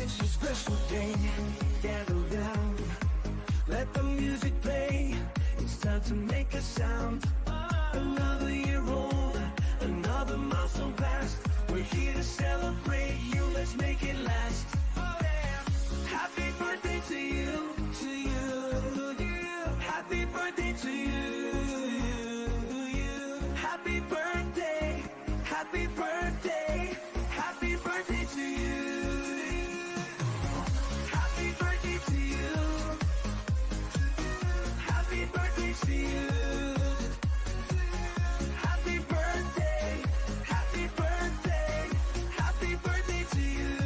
It's a special day, gather round, let the music play, it's time to make a sound. Another year old, another milestone passed, we're here to celebrate you, let's make it last. Happy birthday to you, to you, happy birthday to you, happy birthday, happy birthday, happy birthday to you. Happy birthday to you. Happy birthday to you. Happy birthday. Happy birthday. Happy birthday to you.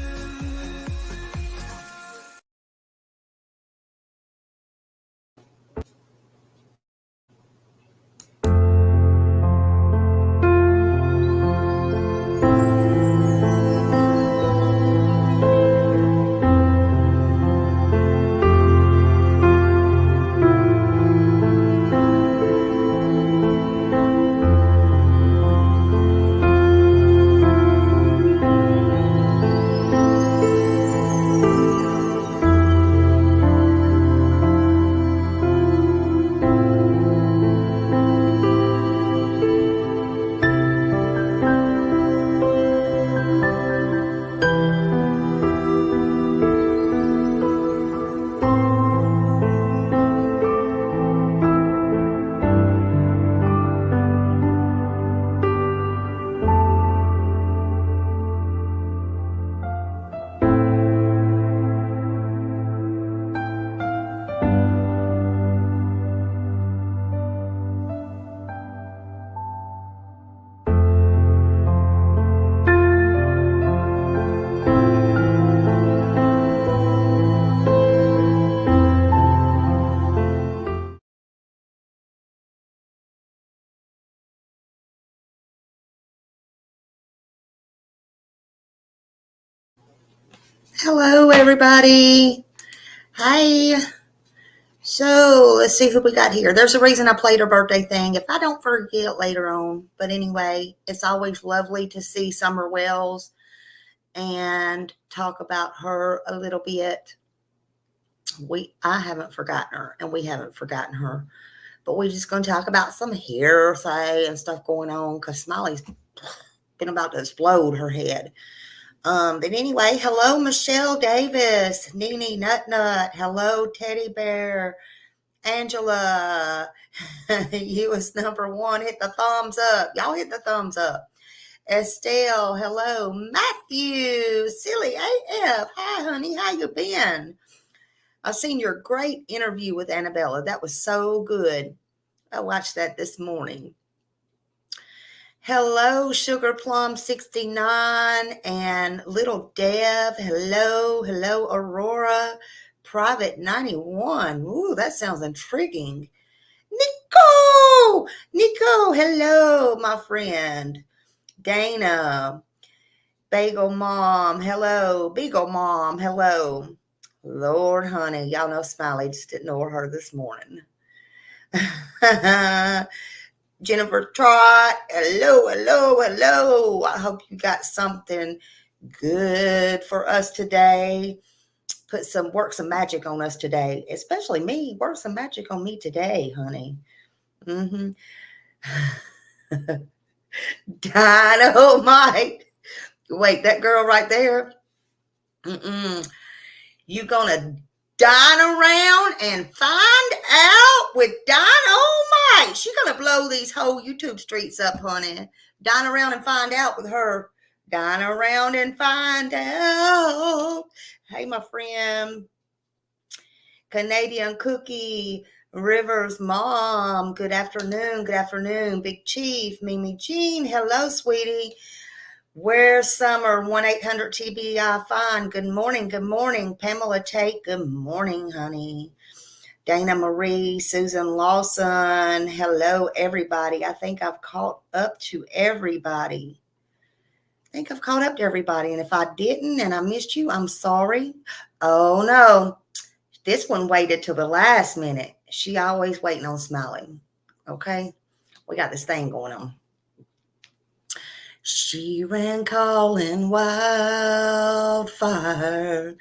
Hello, everybody. Hi. So let's see who we got here. There's a reason I played her birthday thing. If I don't forget later on. But anyway, it's always lovely to see Summer Wells and talk about her a little bit. I haven't forgotten her, and we haven't forgotten her. But we're just going to talk about some hearsay and stuff going on because Smiley's been about to explode her head. But anyway, hello, Michelle Davis, Nene Nutnut. Hello, Teddy Bear. Angela, US number one. Hit the thumbs up. Y'all hit the thumbs up. Estelle, hello. Matthew, Silly AF. Hi, honey. How you been? I've seen your great interview with Annabella. That was so good. I watched that this morning. Hello, Sugar Plum 69 and Little Dev. Hello, Aurora. Private 91. Ooh, that sounds intriguing. Nico, hello, my friend. Dana, Bagel Mom, hello. Beagle Mom, hello. Lord, honey, y'all know Smiley just ignored her this morning. Jennifer Trott, hello. I hope you got something good for us today. Work some magic on us today, especially me. Work some magic on me today, honey. Dynamite. Wait, that girl right there? You gonna dine around and find out with Dynamite. She's gonna blow these whole YouTube streets up, honey. Dine around and find out with her. Dine around and find out. Hey, my friend. Canadian Cookie, Rivers Mom. Good afternoon. Big Chief, Mimi Jean. Hello, sweetie. Where's Summer? 1-800-TBI Fine. Good morning. Pamela Tate. Good morning, honey. Dana Marie, Susan Lawson. Hello, everybody. I think I've caught up to everybody. And if I didn't and I missed you, I'm sorry. Oh, no. This one waited till the last minute. She always waiting on Smiley. Okay? We got this thing going on. She ran calling wildfire wildfire.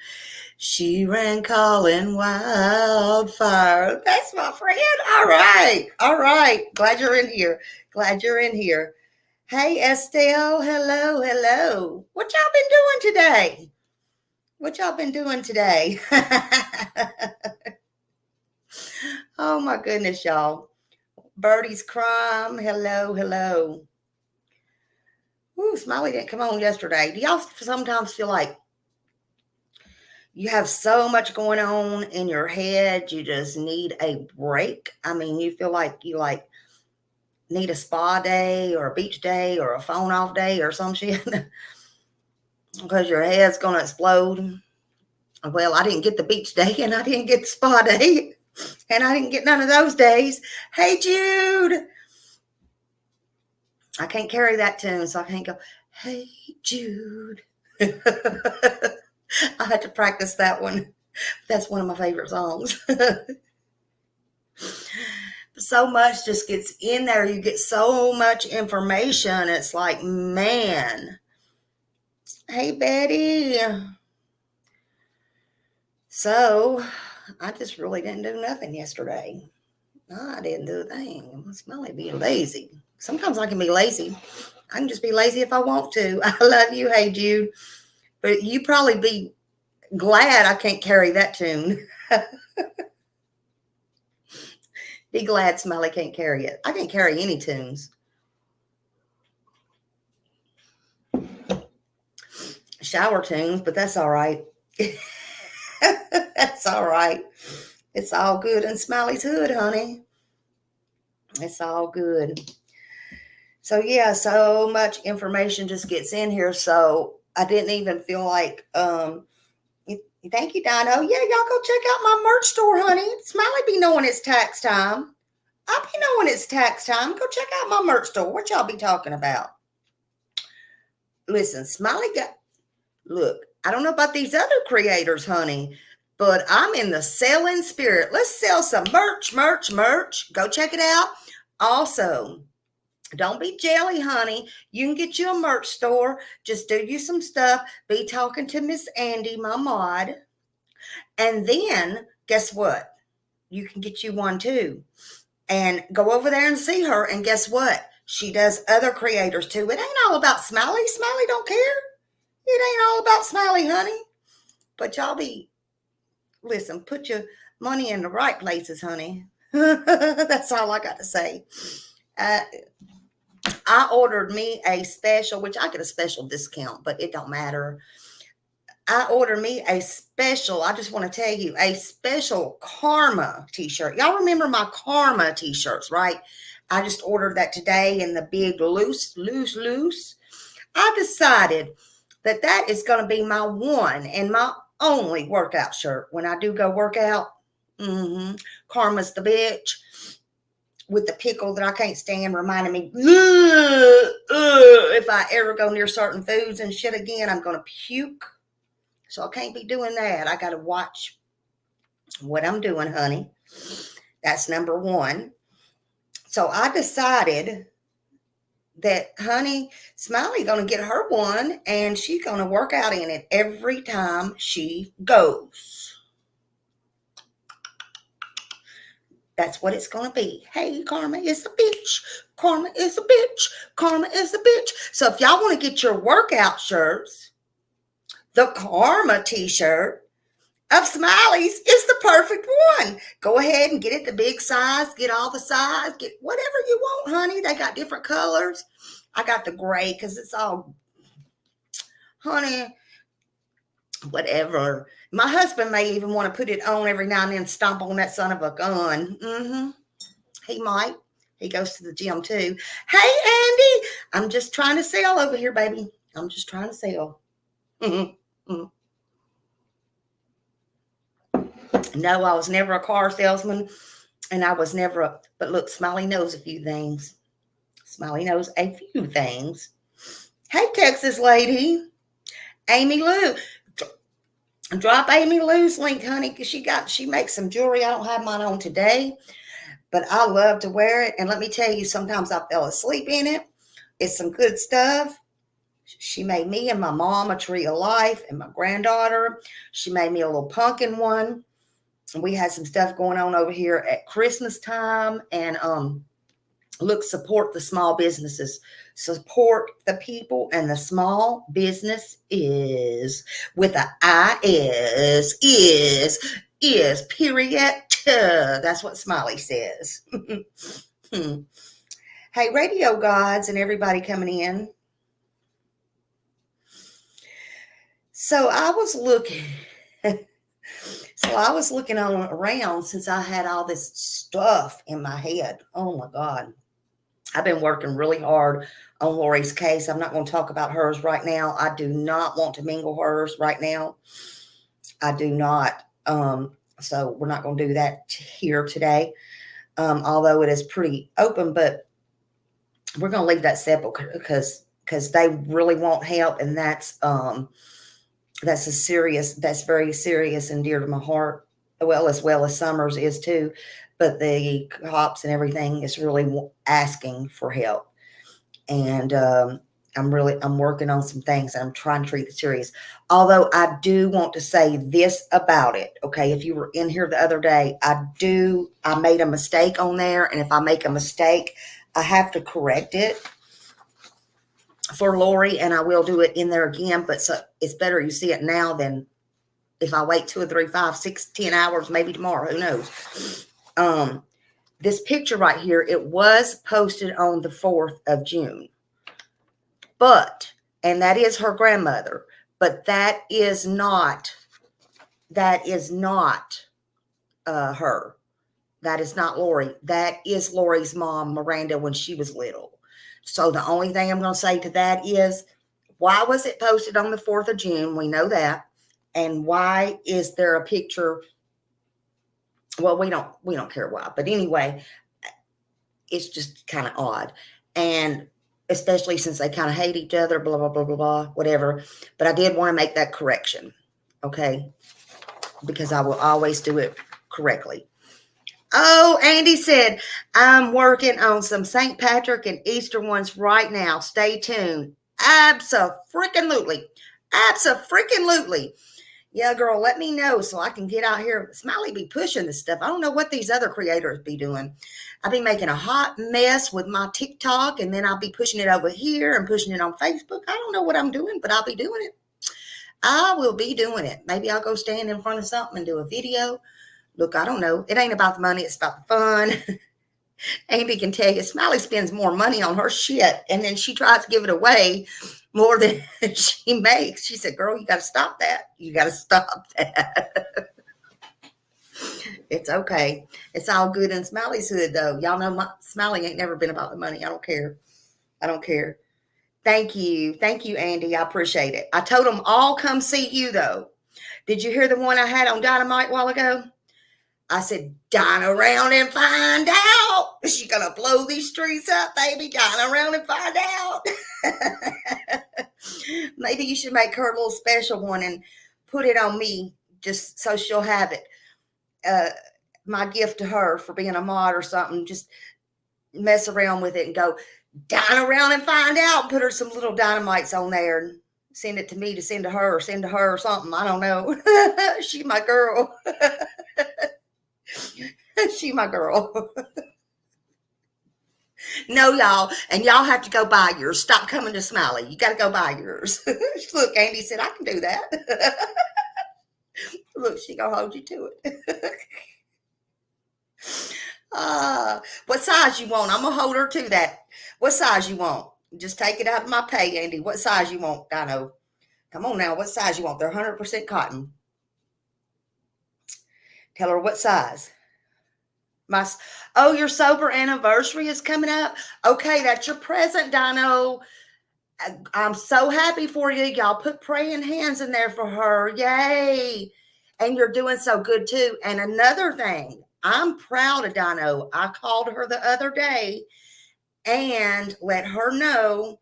She ran calling wildfire. That's my friend. All right. All right. Glad you're in here. Glad you're in here. Hey, Estelle. Hello. Hello. What y'all been doing today? What y'all been doing today? Oh, my goodness, y'all. Birdie's Crime. Hello. Hello. Ooh, Smiley didn't come on yesterday. Do y'all sometimes feel like you have so much going on in your head, you just need a break? I mean, you feel like you need a spa day or a beach day or a phone off day or some shit because your head's going to explode. Well, I didn't get the beach day and I didn't get the spa day and I didn't get none of those days. Hey, Jude. I can't carry that tune, so I can't go, hey, Jude. I had to practice that one. That's one of my favorite songs. So much just gets in there. You get so much information. It's like, man. Hey, Betty. So I just really didn't do nothing yesterday. No, I didn't do a thing. It's Smelly being lazy. Sometimes I can be lazy. I can just be lazy if I want to. I love you. Hey, Jude. But you probably be glad I can't carry that tune. Be glad Smiley can't carry it. I can't carry any tunes. Shower tunes, but that's all right. That's all right. It's all good in Smiley's hood, honey. It's all good. So, yeah, so much information just gets in here. So I didn't even feel like, thank you, Dino. Yeah, y'all go check out my merch store, honey. Smiley be knowing it's tax time. I be knowing it's tax time. Go check out my merch store. What y'all be talking about? Listen, Smiley look, I don't know about these other creators, honey, but I'm in the selling spirit. Let's sell some merch. Go check it out. Also, don't be jelly, honey. You can get you a merch store. Just do you some stuff. Be talking to Miss Andy, my mod. And then, guess what? You can get you one too. And go over there and see her. And guess what? She does other creators too. It ain't all about Smiley. Smiley don't care. It ain't all about Smiley, honey. But y'all listen, put your money in the right places, honey. That's all I got to say. I ordered me a special, which I get a special discount, but it don't matter. I ordered me a special, I just want to tell you, a special Karma t-shirt. Y'all remember my Karma t-shirts, right? I just ordered that today in the big loose. I decided that is going to be my one and my only workout shirt when I do go work out. Karma's the bitch with the pickle that I can't stand, reminding me, if I ever go near certain foods and shit again, I'm going to puke. So I can't be doing that. I got to watch what I'm doing, honey. That's number one. So I decided that, honey, Smiley going to get her one, and she's going to work out in it every time she goes. That's what it's going to be. Hey, Karma is a bitch. Karma is a bitch. Karma is a bitch. So if y'all want to get your workout shirts, the Karma t-shirt of Smiley's is the perfect one. Go ahead and get it the big size. Get all the size. Get whatever you want, honey. They got different colors. I got the gray because it's all, honey, whatever. My husband may even want to put it on every now and then, stomp on that son of a gun. He might. He goes to the gym too. Hey, Andy, I'm just trying to sell over here, baby. I'm just trying to sell. No, I was never a car salesman, and I was never but look, Smiley knows a few things. Smiley knows a few things. Hey, Texas lady. Amy Lou. Drop Amy Lou's link, honey, because she makes some jewelry. I don't have mine on today, but I love to wear it. And let me tell you, sometimes I fell asleep in it. It's some good stuff. She made me and my mom a tree of life and my granddaughter. She made me a little pumpkin one. And we had some stuff going on over here at Christmas time. And look, support the small businesses. Support the people, and the small business is with a is period. That's what Smiley says. Hey, radio gods and everybody coming in. So I was looking on around since I had all this stuff in my head. Oh my God. I've been working really hard on Lori's case. I'm not going to talk about hers right now. I do not want to mingle hers right now. I do not. So we're not going to do that here today. Although it is pretty open, but we're going to leave that separate because they really want help. And that's very serious and dear to my heart. Well as Summers is too. But the cops and everything is really asking for help. And I'm working on some things. I'm trying to treat it serious. Although I do want to say this about it. Okay. If you were in here the other day, I made a mistake on there. And if I make a mistake, I have to correct it for Lori, and I will do it in there again. But so it's better you see it now than if I wait 2 or 3, 5, 6, 10 hours, maybe tomorrow, who knows? This picture right here, it was posted on the 4th of June, and that is her grandmother, but that is not her. That is not Lori. That is Lori's mom, Miranda, when she was little. So the only thing I'm going to say to that is, why was it posted on the 4th of June? We know that. And why is there a picture? Well, we don't care why, but anyway, it's just kind of odd. And especially since they kind of hate each other, blah, blah, blah, blah, blah, whatever. But I did want to make that correction. Okay. Because I will always do it correctly. Oh, Andy said, I'm working on some St. Patrick and Easter ones right now. Stay tuned. Abso-freaking-lutely. Abso-freaking-lutely. Yeah, girl, let me know so I can get out here. Smiley be pushing this stuff. I don't know what these other creators be doing. I'll be making a hot mess with my TikTok, and then I'll be pushing it over here and pushing it on Facebook. I don't know what I'm doing, but I'll be doing it. I will be doing it. Maybe I'll go stand in front of something and do a video. Look, I don't know. It ain't about the money. It's about the fun. Amy can tell you, Smiley spends more money on her shit, and then she tries to give it away more than she makes. She said, girl, you got to stop that. You got to stop that. It's okay. It's all good in Smiley's hood, though. Y'all know Smiley ain't never been about the money. I don't care. I don't care. Thank you. Thank you, Andy. I appreciate it. I told them all come see you, though. Did you hear the one I had on Dynamite a while ago? I said, dine around and find out. She's going to blow these streets up, baby. Dine around and find out. Maybe you should make her a little special one and put it on me just so she'll have it. My gift to her for being a mod or something. Just mess around with it and go, dine around and find out. Put her some little dynamites on there and send it to me to send to her or something. I don't know. She's my girl. She my girl. No, y'all. And y'all have to go buy yours. Stop coming to Smiley. You got to go buy yours. Look, Andy said, I can do that. Look, she going to hold you to it. What size you want? I'm going to hold her to that. What size you want? Just take it out of my pay, Andy. What size you want, Dino? Come on now. What size you want? They're 100% cotton. Tell her what size. Your sober anniversary is coming up. Okay, that's your present, Dino. I'm so happy for you. Y'all put praying hands in there for her. Yay. And you're doing so good too. And another thing, I'm proud of Dino. I called her the other day and let her know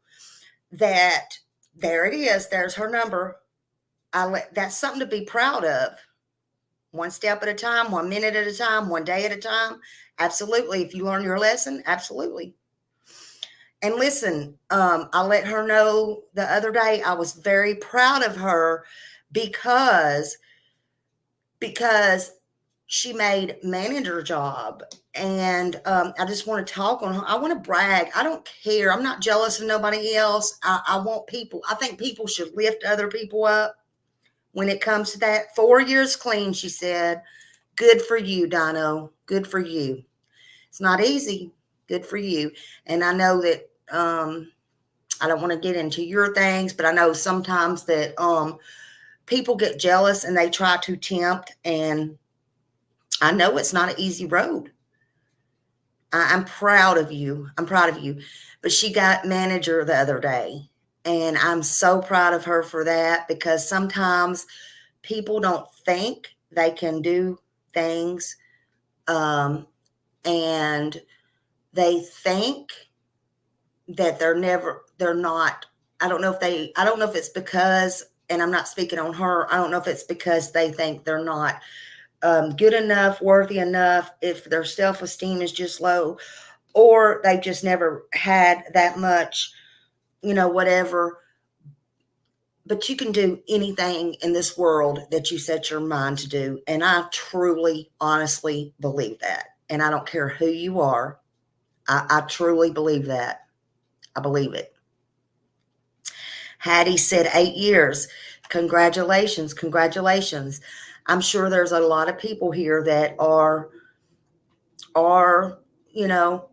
that there it is. There's her number. That's something to be proud of. One step at a time, 1 minute at a time, 1 day at a time. Absolutely. If you learn your lesson, absolutely. And listen, I let her know the other day I was very proud of her because she made manager job. And I just want to talk on her. I want to brag. I don't care. I'm not jealous of nobody else. I want people. I think people should lift other people up when it comes to that. 4 years clean, she said. Good for you, Dino. Good for you. It's not easy. Good for you. And I know that I don't want to get into your things, but I know sometimes that people get jealous and they try to tempt, and I know it's not an easy road. I'm proud of you. I'm proud of you. But she got manager the other day, and I'm so proud of her for that, because sometimes people don't think they can do things, and they think that they're not. I don't know if it's because, and I'm not speaking on her, I don't know if it's because they think they're not good enough, worthy enough, if their self-esteem is just low, or they've just never had that much, whatever. But you can do anything in this world that you set your mind to do. And I truly, honestly believe that. And I don't care who you are. I truly believe that. I believe it. Hattie said 8 years. Congratulations. Congratulations. I'm sure there's a lot of people here that are,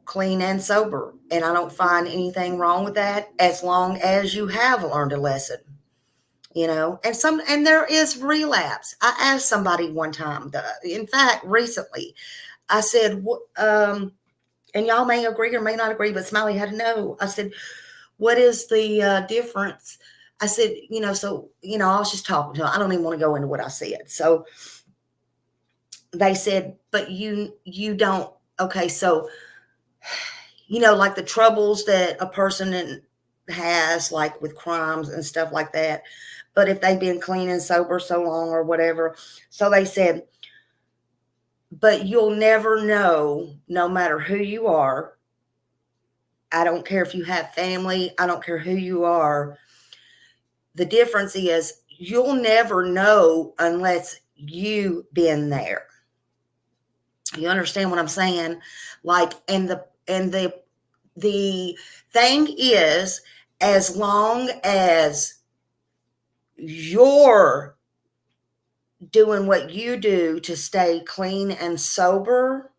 clean and sober. And I don't find anything wrong with that, as long as you have learned a lesson. And there is relapse. I asked somebody one time, in fact, recently, I said, and y'all may agree or may not agree, but Smiley had to know. I said, what is the difference? I said, I was just talking to them. I don't even want to go into what I said. So they said, but you don't. Okay. So, like the troubles that a person has, like with crimes and stuff like that. But if they've been clean and sober so long or whatever. So they said, but you'll never know, no matter who you are. I don't care if you have family. I don't care who you are. The difference is you'll never know unless you've been there. You understand what I'm saying? Like, and the thing is, as long as you're doing what you do to stay clean and sober,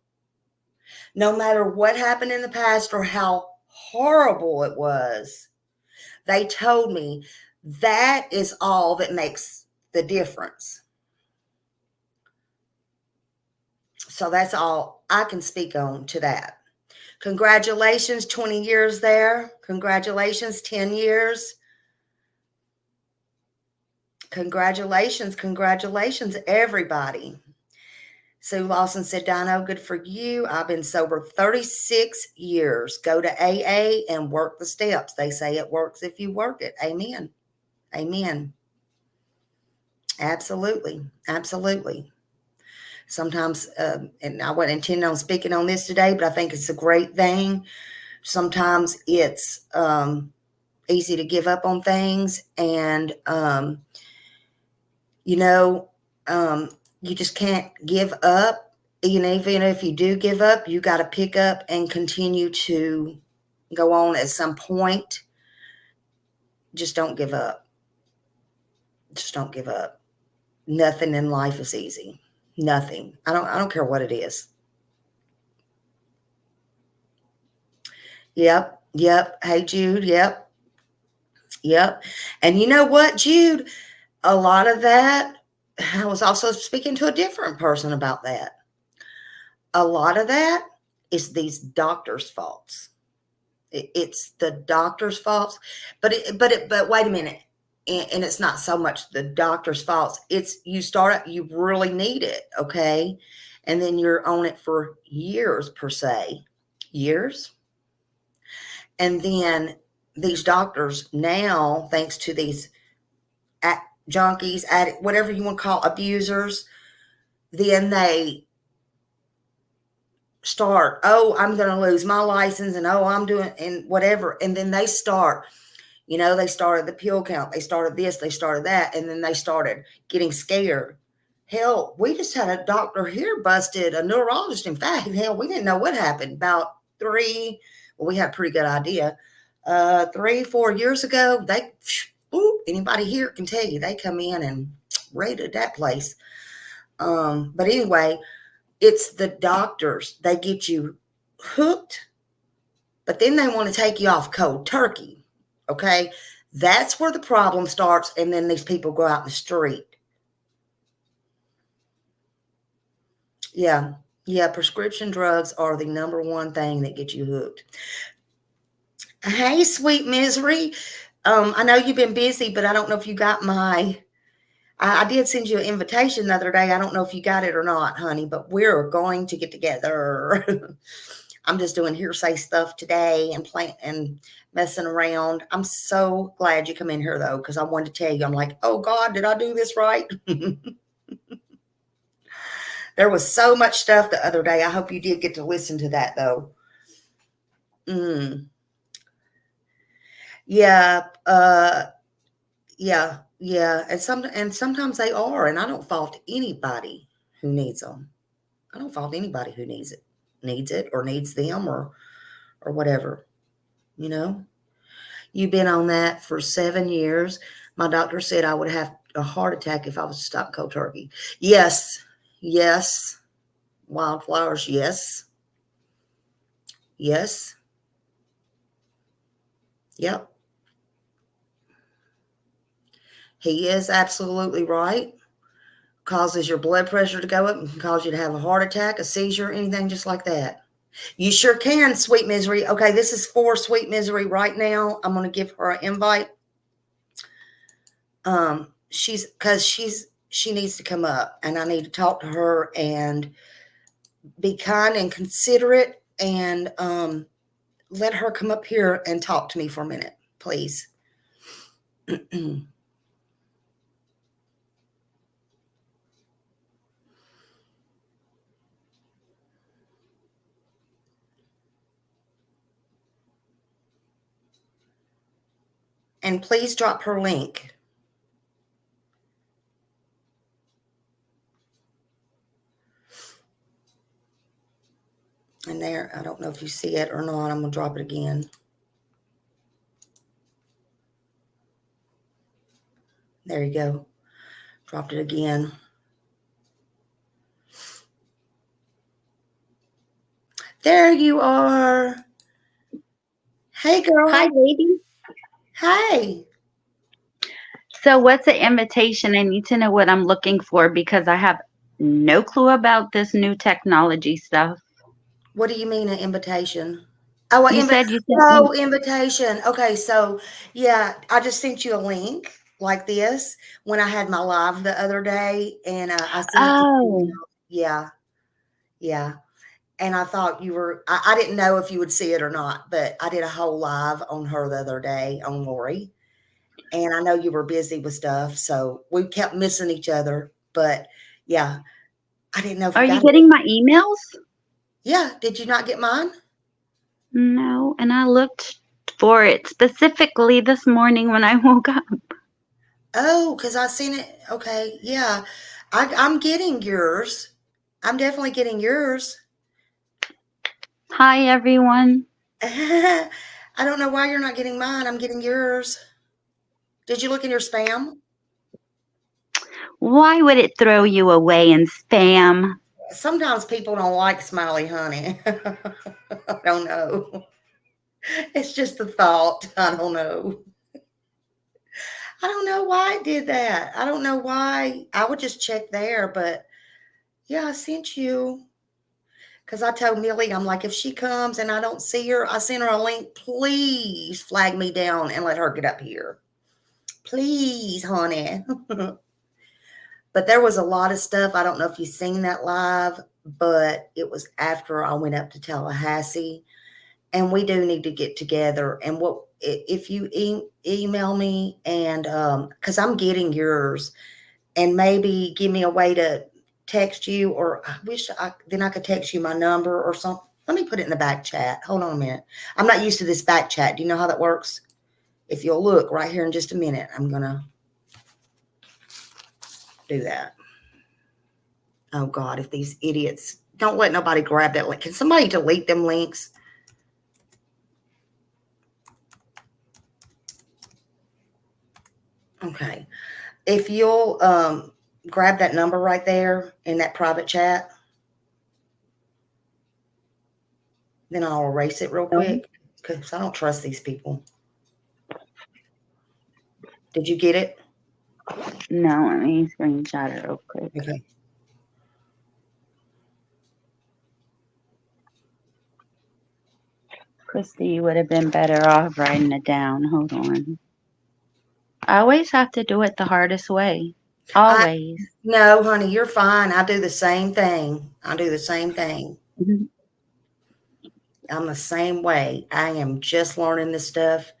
no matter what happened in the past or how horrible it was, they told me that is all that makes the difference. So that's all I can speak on to that. Congratulations, 20 years there. Congratulations, 10 years. Congratulations, everybody. Sue Lawson said, Dino, good for you. I've been sober 36 years. Go to AA and work the steps. They say it works if you work it. Amen. Amen. Absolutely. Absolutely. Sometimes, and I wasn't intending on speaking on this today, but I think it's a great thing. Sometimes it's easy to give up on things, and you just can't give up. Even if you do give up, you got to pick up and continue to go on at some point. Just don't give up. Just don't give up. Nothing in life is easy. Nothing. I don't care what it is. Yep. Hey, Jude. Yep. And you know what, Jude? A lot of that, I was also speaking to a different person about that. A lot of that is these doctors' faults. It's the doctor's faults, but wait a minute. And it's not so much the doctor's faults. It's you really need it. Okay. And then you're on it for years per se, years. And then these doctors now, thanks to these junkies, whatever you want to call abusers, then they start, oh, I'm going to lose my license, and oh, I'm doing, and whatever. And then they start, they started the pill count, they started this, they started that, and then they started getting scared. Hell, we just had a doctor here busted a neurologist. In fact, hell, we didn't know what happened about we had a pretty good idea. 3-4 years ago, anybody here can tell you, they come in and raided that place. But anyway, it's the doctors. They get you hooked, but then they want to take you off cold turkey. Okay? That's where the problem starts, and then these people go out in the street. Yeah. Yeah, prescription drugs are the number one thing that gets you hooked. Hey, sweet misery. I know you've been busy, but I don't know if you got I did send you an invitation the other day. I don't know if you got it or not, honey, but we're going to get together. I'm just doing hearsay stuff today and playing and messing around. I'm so glad you come in here, though, because I wanted to tell you, I'm like, oh, God, did I do this right? There was so much stuff the other day. I hope you did get to listen to that, though. Yeah. Yeah. And sometimes they are, and I don't fault anybody who needs them. I don't fault anybody who needs it or needs them or whatever. You've been on that for 7 years. My doctor said I would have a heart attack if I was to stop cold turkey. Yes. Wildflowers, yes. Yep. He is absolutely right. Causes your blood pressure to go up and can cause you to have a heart attack, a seizure, anything just like that. You sure can, sweet misery. Okay, this is for sweet misery right now. I'm going to give her an invite. She needs to come up, and I need to talk to her and be kind and considerate, and let her come up here and talk to me for a minute, please. And please drop her link. And there, I don't know if you see it or not. I'm going to drop it again. There you go. Dropped it again. There you are. Hey, girl. Hi, lady. Hey. So what's an invitation? I need to know what I'm looking for because I have no clue about this new technology stuff. What do you mean an invitation? Oh, You said you sent me. invitation. Okay, so yeah, I just sent you a link like this when I had my live the other day, and I sent it to you. Yeah. And I thought you were, I didn't know if you would see it or not, but I did a whole live on her the other day on Lori. And I know you were busy with stuff, so we kept missing each other. But yeah, I didn't know if Are you you got it. getting my emails? Yeah, did you not get mine? No, and I looked for it specifically this morning when I woke up. Oh, because I seen it. Okay, yeah. I'm getting yours. I'm definitely getting yours. Hi, everyone. I don't know why you're not getting mine. I'm getting yours. Did you look in your spam? Why would it throw you away in spam? Sometimes people don't like smiley honey. I don't know. It's just a thought. I don't know. I don't know why it did that. I don't know why. I would just check there, but yeah, I sent you. Because I told Millie, I'm like, if she comes and I don't see her, I send her a link. Please flag me down and let her get up here. Please, honey. But there was a lot of stuff. I don't know if you've seen that live, but it was after I went up to Tallahassee. And we do need to get together. And if you email me, and because I'm getting yours, and maybe give me a way to text you, or I wish then I could text you my number or something. Let me put it in the back chat. Hold on a minute. I'm not used to this back chat. Do you know how that works? If you'll look right here in just a minute, I'm going to do that. Oh, God, if these idiots don't let nobody grab that link. Can somebody delete them links? Okay. If you'll grab that number right there in that private chat, then I'll erase it real quick because I don't trust these people. Did you get it? No, let me screenshot it real quick. Okay. Christy, you would have been better off writing it down. Hold on. I always have to do it the hardest way. Always. No, honey, you're fine. I do the same thing. I do the same thing. Mhm. I'm the same way. I am just learning this stuff,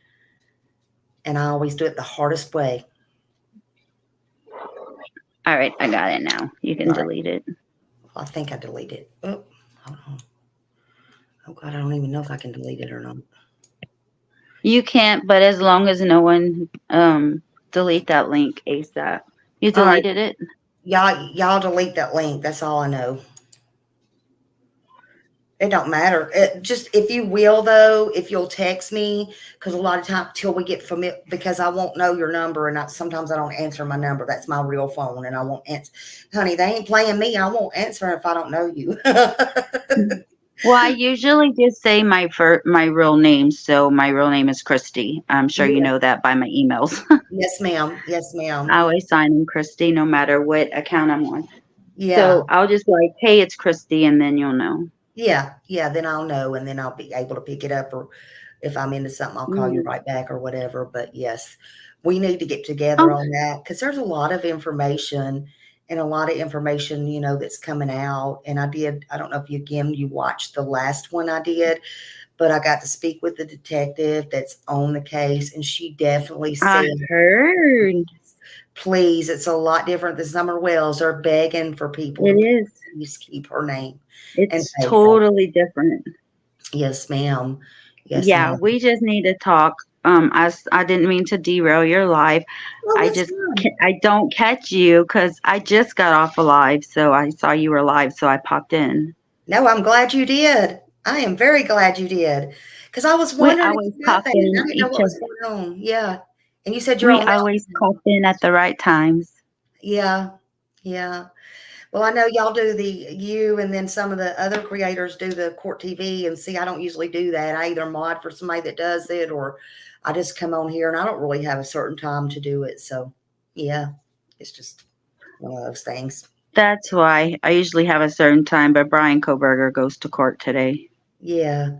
and I always do it the hardest way. All right, I got it now. You can delete it. I think I deleted it. Oh, hold on. Oh, God, I don't even know if I can delete it or not. You can't, but as long as no one delete that link ASAP. You All right. deleted it? Y'all delete that link. That's all I know. It don't matter. Just if you will, though, if you'll text me, because a lot of times till we get familiar, because I won't know your number, and sometimes I don't answer my number. That's my real phone, and I won't answer. Honey, they ain't playing me. I won't answer if I don't know you. Well, I usually just say my real name. So my real name is Christy. I'm sure you know that by my emails. Yes, ma'am. Yes, ma'am. I always sign in Christy no matter what account I'm on. Yeah. So I'll just like, hey, it's Christy, and then you'll know. Yeah. Then I'll know, and then I'll be able to pick it up, or if I'm into something, I'll call you right back or whatever. But yes, we need to get together on that because there's a lot of information that's coming out. And I don't know if you watched the last one I did, but I got to speak with the detective that's on the case, and she definitely said, I heard. Please, it's a lot different than Summer Wells. They're begging for people It to is. please keep her name. It's totally different. Yes, ma'am. Yes, Yeah, ma'am. we just need to talk. I didn't mean to derail your live. I don't catch you because I just got off a live, so I saw you were live, so I popped in. No, I'm glad you did. I am very glad you did, because I was wondering We if you got that, and I didn't know what was going on. Yeah, and you said you're we on. always pop in at the right times. Yeah. Well, I know y'all do you and then some of the other creators do the court TV, and see, I don't usually do that. I either mod for somebody that does it, or I just come on here, and I don't really have a certain time to do it. So yeah, it's just one of those things. That's why I usually have a certain time, but Brian Koberger goes to court today. Yeah.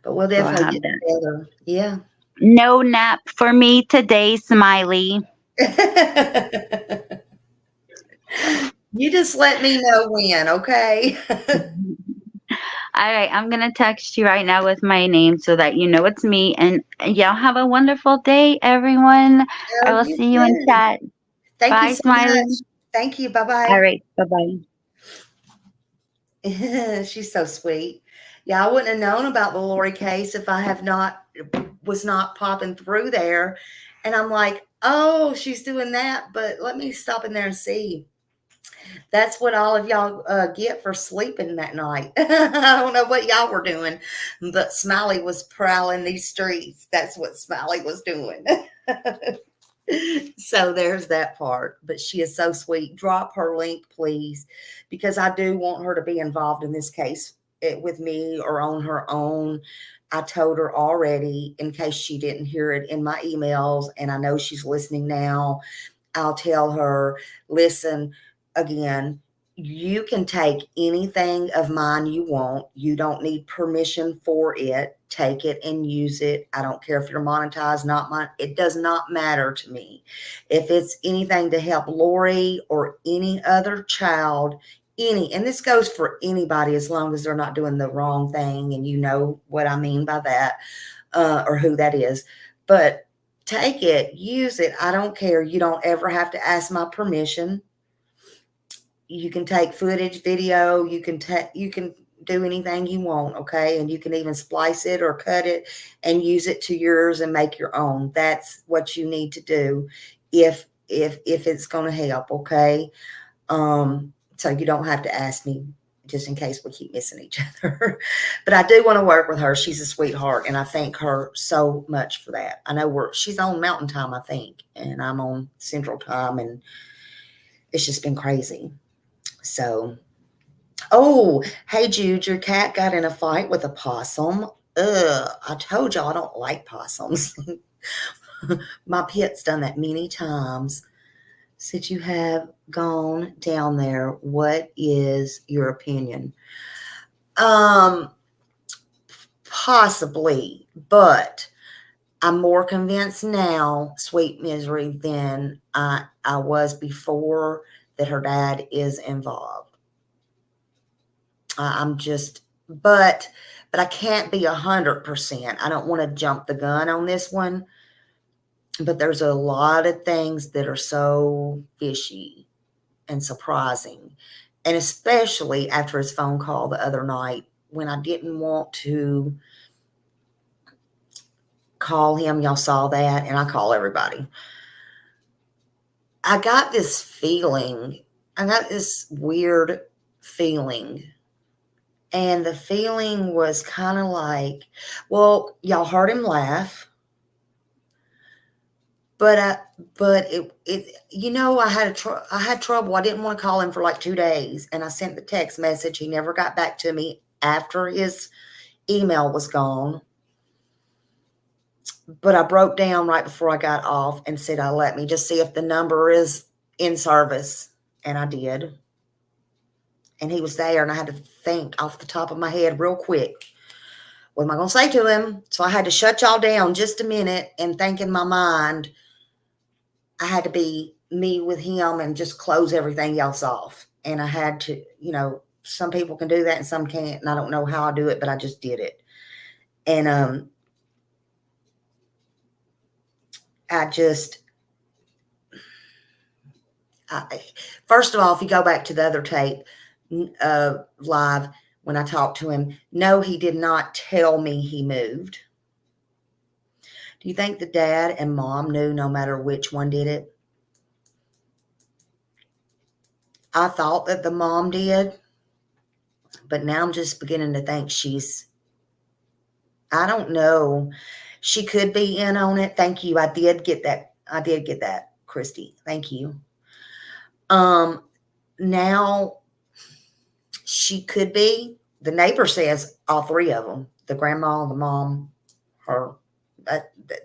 But we'll definitely get together. Yeah. No nap for me today, Smiley. You just let me know when, okay? All right, I'm going to text you right now with my name so that you know it's me. And y'all have a wonderful day, everyone. I will see you in chat. Thank you so Smiley. Much. Thank you. Bye-bye. All right, bye-bye. She's so sweet. Yeah, I wouldn't have known about the Lori case if I was not popping through there. And I'm like, oh, she's doing that, but let me stop in there and see. That's what all of y'all get for sleeping that night. I don't know what y'all were doing, but Smiley was prowling these streets. That's what Smiley was doing. So there's that part. But she is so sweet. Drop her link, please, because I do want her to be involved in this case with me or on her own. I told her already, in case she didn't hear it in my emails, and I know she's listening now. I'll tell her, listen, again, you can take anything of mine you want. You don't need permission for it. Take it and use it. I don't care if you're monetized, not mine. It does not matter to me. If it's anything to help Lori or any other child, and this goes for anybody as long as they're not doing the wrong thing, and you know what I mean by that, or who that is. But take it, use it. I don't care. You don't ever have to ask my permission. you can take footage, video, you can do anything you want, okay? And you can even splice it or cut it and use it to yours and make your own. That's what you need to do if it's going to help, okay? So you don't have to ask me just in case we keep missing each other. But I do want to work with her. She's a sweetheart, and I thank her so much for that. I know she's on Mountain Time, I think, and I'm on Central Time, and it's just been crazy. So, oh, hey, Jude, your cat got in a fight with a possum. I told y'all I don't like possums. My pet's done that many times. Since you have gone down there, what is your opinion? Possibly, but I'm more convinced now, Sweet Misery, than I was before that her dad is involved. I'm just, but I can't be 100%. I don't want to jump the gun on this one. But there's a lot of things that are so fishy and surprising. And especially after his phone call the other night when I didn't want to call him. Y'all saw that. And I call everybody. I got this feeling. I got this weird feeling. And the feeling was kind of like, well, y'all heard him laugh. But it you know, I had trouble. I didn't want to call him for like 2 days, and I sent the text message. He never got back to me after his email was gone. But I broke down right before I got off and said, let me just see if the number is in service, and I did. And he was there, and I had to think off the top of my head real quick. What am I going to say to him? So I had to shut y'all down just a minute and think in my mind. I had to be me with him and just close everything else off. And I had to, some people can do that and some can't. And I don't know how I do it, but I just did it. And first of all, if you go back to the other tape live when I talked to him, no, he did not tell me he moved. Do you think the dad and mom knew no matter which one did it? I thought that the mom did, but now I'm just beginning to think I don't know. She could be in on it. Thank you. I did get that, Christy. Thank you. Now she could be. The neighbor says all three of them, the grandma, the mom, her.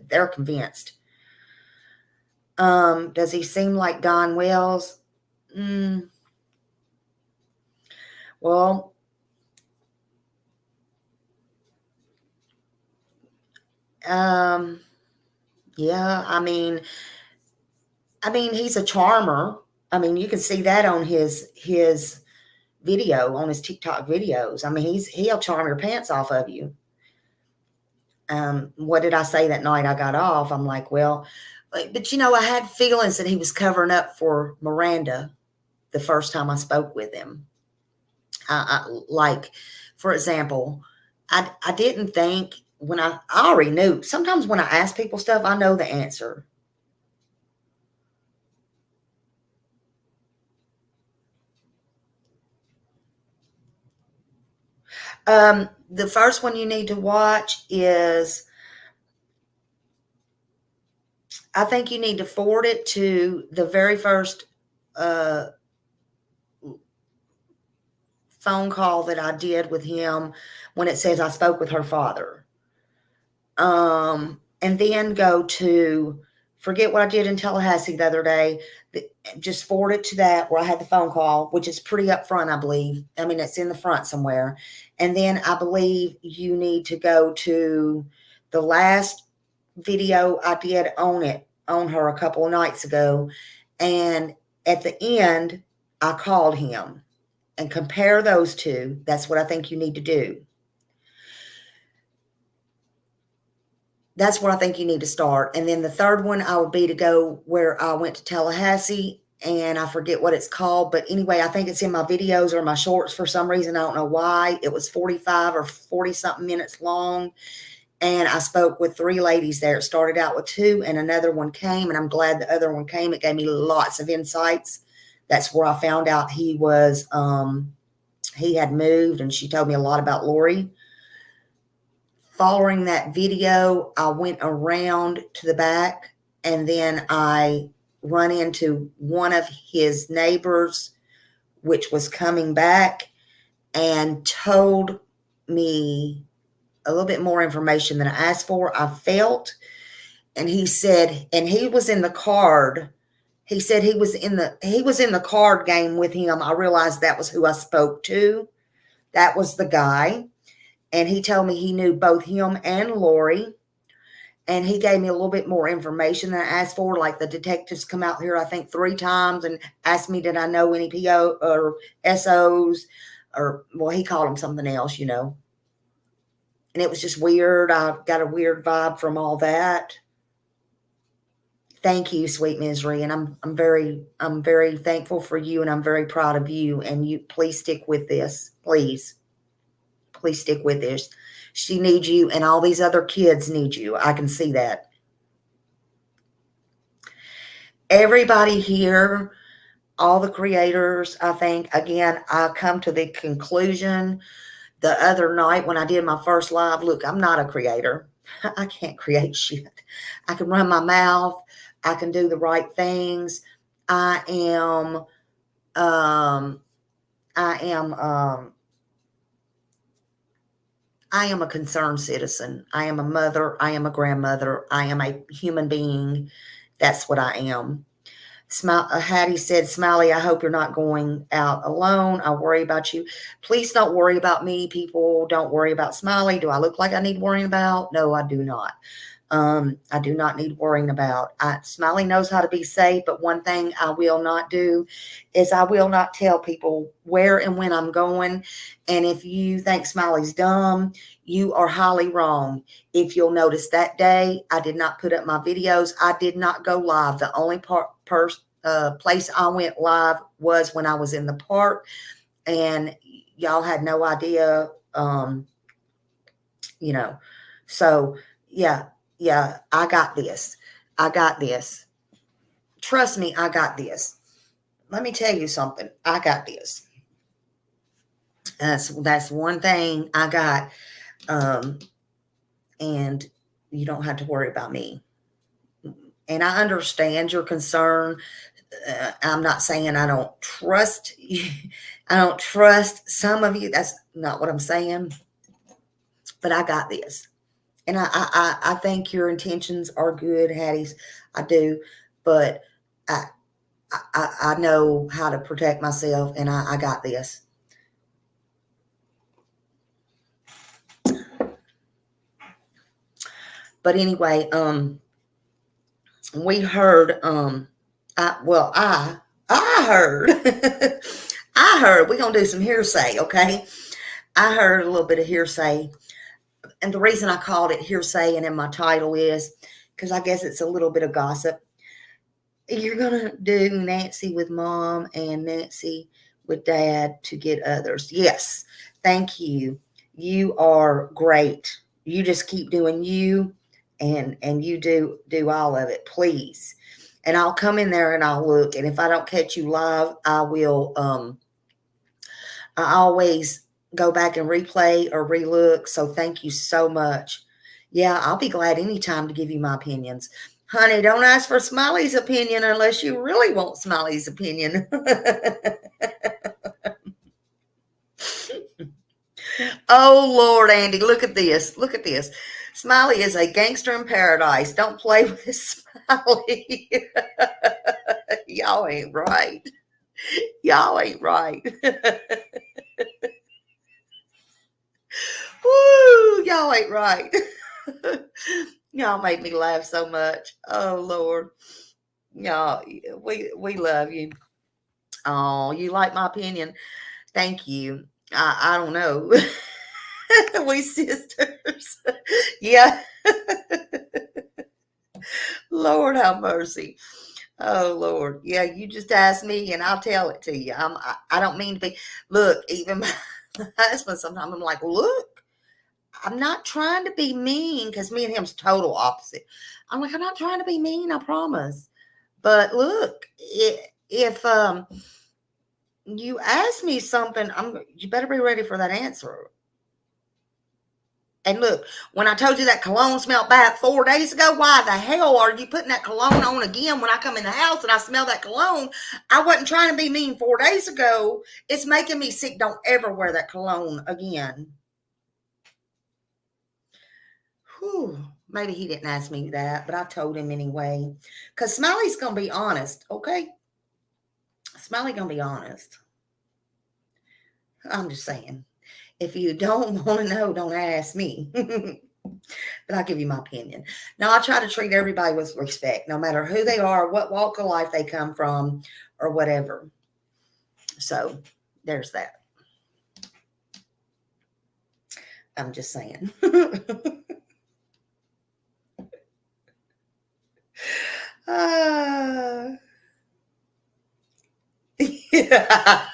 They're convinced. Does he seem like Don Wells? Well, yeah, I mean, he's a charmer. I mean, you can see that on his video, on his TikTok videos. I mean, he'll charm your pants off of you. What did I say that night I got off? I'm like, well, but I had feelings that he was covering up for Miranda the first time I spoke with him. Like, for example, I didn't think when I already knew. Sometimes when I ask people stuff, I know the answer. The first one you need to watch is, I think you need to forward it to the very first phone call that I did with him when it says I spoke with her father. And then go to, forget what I did in Tallahassee the other day. Just forward it to that where I had the phone call, which is pretty up front, I believe. I mean, it's in the front somewhere. And then I believe you need to go to the last video I did on her a couple of nights ago. And at the end, I called him, and compare those two. That's what I think you need to do. That's where I think you need to start. And then the third one, I would be to go where I went to Tallahassee and I forget what it's called, but anyway, I think it's in my videos or my shorts for some reason. I don't know why. It was 45 or 40 something minutes long. And I spoke with 3 ladies there. It started out with 2 and another one came, and I'm glad the other one came. It gave me lots of insights. That's where I found out he had moved, and she told me a lot about Lori. Following that video, I went around to the back, and then I run into one of his neighbors, which was coming back, and told me a little bit more information than I asked for. I felt, and he said, and he was in the card. He said he was in the card game with him. I realized that was who I spoke to. That was the guy. And he told me he knew both him and Lori. And he gave me a little bit more information than I asked for. Like the detectives come out here, I think 3 times and asked me, did I know any PO or SOs? Or, well, he called them something else, And it was just weird. I got a weird vibe from all that. Thank you, sweet misery. And I'm very thankful for you, and I'm very proud of you. And you please stick with this. Please stick with this. She needs you, and all these other kids need you. I can see that. Everybody here, all the creators, I think, again, I come to the conclusion the other night when I did my first live. Look, I'm not a creator. I can't create shit. I can run my mouth. I can do the right things. I am a concerned citizen. I am a mother. I am a grandmother. I am a human being. That's what I am. Hattie said, Smiley, I hope you're not going out alone. I worry about you. Please don't worry about me. People, don't worry about Smiley. Do I look like I need worrying about? No, I do not. I do not need worrying about. Smiley knows how to be safe, but one thing I will not do is I will not tell people where and when I'm going. And if you think Smiley's dumb, you are highly wrong. If you'll notice that day, I did not put up my videos. I did not go live. The only place I went live was when I was in the park, and y'all had no idea, so yeah, I got this. Trust me, I got this. Let me tell you something. I got this. That's one thing I got. And you don't have to worry about me. And I understand your concern. I'm not saying I don't trust you. I don't trust some of you. That's not what I'm saying. But I got this. And I think your intentions are good, Hattie's. I do. But I know how to protect myself, and I got this. But anyway, we heard, I heard, I heard, we're going to do some hearsay, okay? I heard a little bit of hearsay. And the reason I called it hearsay and in my title is because I guess it's a little bit of gossip. You're going to do Nancy with mom and Nancy with dad to get others. Yes. Thank you. You are great. You just keep doing you, and you do all of it, please. And I'll come in there and I'll look. And if I don't catch you live, I will, I always go back and replay or relook. So thank you so much. Yeah, I'll be glad anytime to give you my opinions. Honey, don't ask for Smiley's opinion unless you really want Smiley's opinion. Oh, Lord, Andy, look at this. Look at this. Smiley is a gangster in paradise. Don't play with this Smiley. Y'all ain't right. Y'all ain't right. Woo, y'all ain't right. Y'all made me laugh so much. Oh, Lord. Y'all, we love you. Oh, you like my opinion? Thank you. I don't know. We sisters. Yeah. Lord have mercy. Oh Lord, yeah. You just ask me, and I'll tell it to you. I don't mean to be. Look, even my husband. Sometimes I'm like, look, I'm not trying to be mean because me and him's total opposite. I'm like, I'm not trying to be mean. I promise. But look, if you ask me something, you better be ready for that answer. And look, when I told you that cologne smelled bad 4 days ago, why the hell are you putting that cologne on again when I come in the house and I smell that cologne? I wasn't trying to be mean 4 days ago. It's making me sick. Don't ever wear that cologne again. Whew. Maybe he didn't ask me that, but I told him anyway. Because Smiley's going to be honest, okay? Smiley going to be honest. I'm just saying. If you don't want to know, don't ask me. But I'll give you my opinion. Now, I try to treat everybody with respect, no matter who they are, what walk of life they come from, or whatever. So, there's that. I'm just saying. Yeah.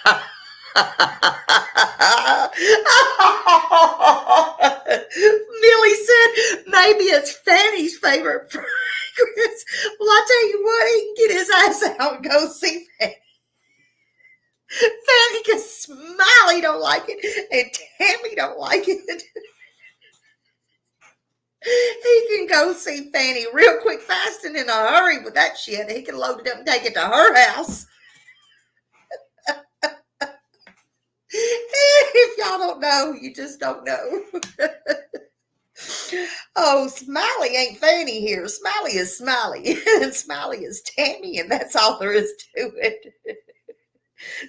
Millie said maybe it's Fanny's favorite fragrance. Well, I tell you what, he can get his ass out and go see Fanny. Fanny, because Smiley don't like it and Tammy don't like it. He can go see Fanny real quick, fast, and in a hurry with that shit. He can load it up and take it to her house. If y'all don't know, you just don't know. Oh, Smiley ain't Fanny here. Smiley is Smiley. And Smiley is Tammy, and that's all there is to it.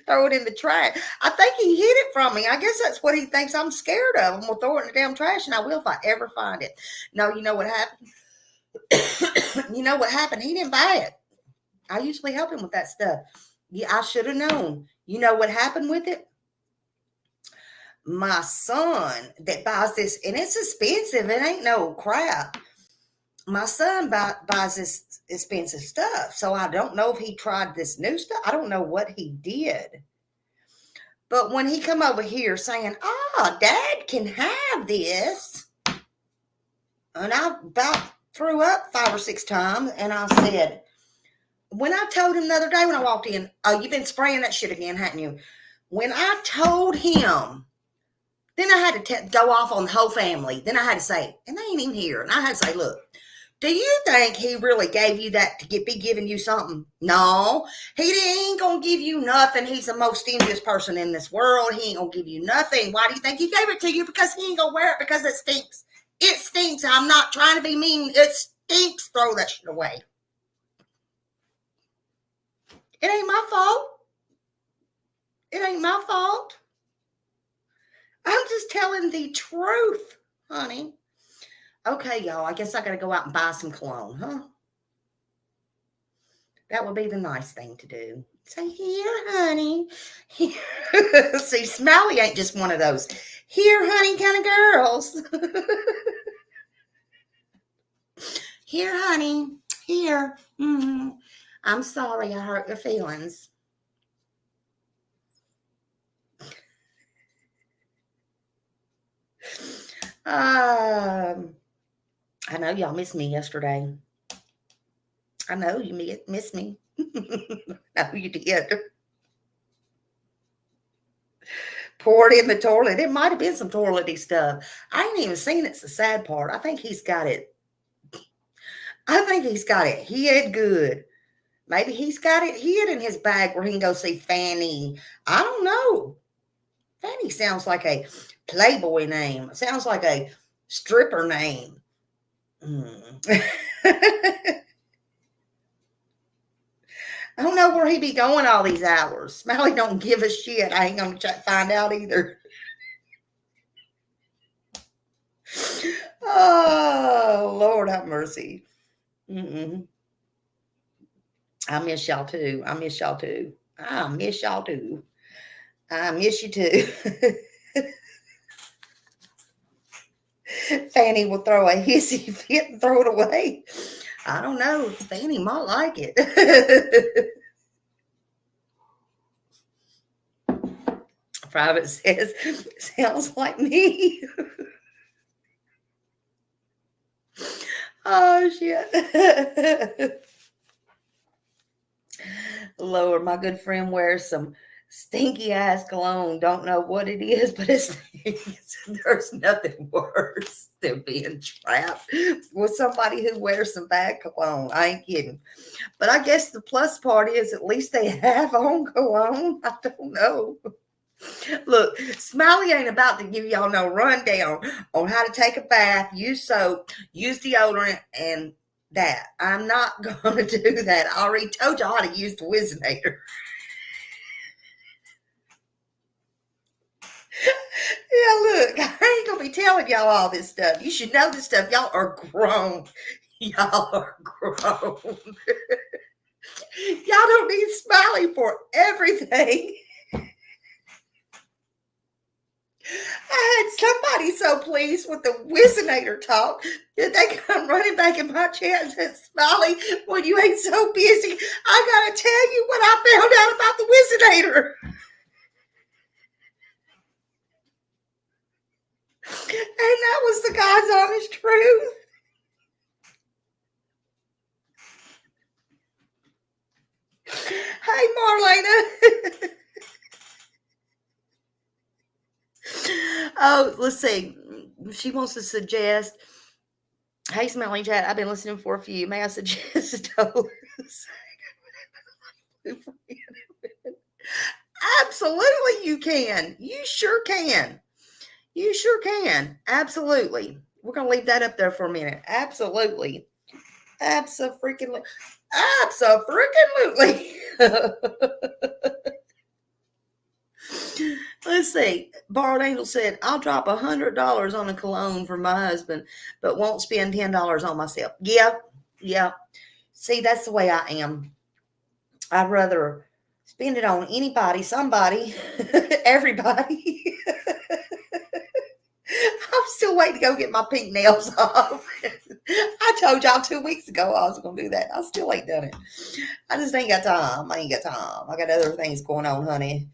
Throw it in the trash. I think he hid it from me. I guess that's what he thinks I'm scared of. I'm going to throw it in the damn trash, and I will if I ever find it. No, you know what happened? You know what happened? He didn't buy it. I usually help him with that stuff. Yeah, I should have known. You know what happened with it? My son that buys this, and it's expensive. It ain't no crap. My son buys this expensive stuff. So I don't know if he tried this new stuff. I don't know what he did. But when he come over here saying, Dad can have this. And I about threw up 5 or 6 times. And I said, when I told him the other day when I walked in, oh, you've been spraying that shit again, hadn't you? When I told him, then I had to go off on the whole family. Then I had to say, and they ain't even here. And I had to say, look, do you think he really gave you that to be giving you something? No, he ain't going to give you nothing. He's the most stingiest person in this world. He ain't going to give you nothing. Why do you think he gave it to you? Because he ain't going to wear it because it stinks. It stinks. I'm not trying to be mean. It stinks. Throw that shit away. It ain't my fault. It ain't my fault. I'm just telling the truth, honey. Okay, y'all, I guess I got to go out and buy some cologne, huh? That would be the nice thing to do. Say, here, honey. Here. See, Smiley ain't just one of those, here, honey, kind of girls. Here, honey. Here. Mm-hmm. I'm sorry I hurt your feelings. I know y'all missed me yesterday. I know you missed me. I know you did. Poured in the toilet. It might have been some toilety stuff. I ain't even seen it's the sad part. I think he's got it. Hid good. Maybe he's got it hid in his bag where he can go see Fanny. I don't know. Fanny sounds like a Playboy name. It sounds like a stripper name. I don't know where he be going all these hours. Smiley don't give a shit. I ain't going to find out either. Oh, Lord have mercy. I miss y'all too. I miss you too. Fanny will throw a hissy fit and throw it away. I don't know. Fanny might like it. Private says, sounds like me. Oh, shit. Lord, my good friend wears some stinky ass cologne. Don't know what it is, but it stinks. There's nothing worse than being trapped with somebody who wears some bad cologne. I ain't kidding. But I guess the plus part is at least they have on cologne. I don't know. Look, Smiley ain't about to give y'all no rundown on how to take a bath, use soap, use deodorant, and that. I'm not going to do that. I already told y'all how to use the Whizzinator. Yeah, look, I ain't going to be telling y'all all this stuff. You should know this stuff. Y'all are grown. Y'all are grown. Y'all don't need Smiley for everything. I had somebody so pleased with the Whizzinator talk that they come running back in my chat and said, Smiley, when you ain't so busy, I got to tell you what I found out about the Whizzinator. And that was the God's honest truth. Hey, Marlena. Oh, let's see. She wants to suggest, hey, Smelly Chat, I've been listening for a few. May I suggest those? Absolutely, you can. You sure can. You sure can. Absolutely. We're going to leave that up there for a minute. Absolutely. Abso-freaking-lutely. Let's see. Borrowed Angel said, I'll drop $100 on a cologne for my husband, but won't spend $10 on myself. Yeah. See, that's the way I am. I'd rather spend it on anybody, somebody, everybody. I'm still waiting to go get my pink nails off. I told y'all 2 weeks ago I was going to do that. I still ain't done it. I just ain't got time. I got other things going on, honey.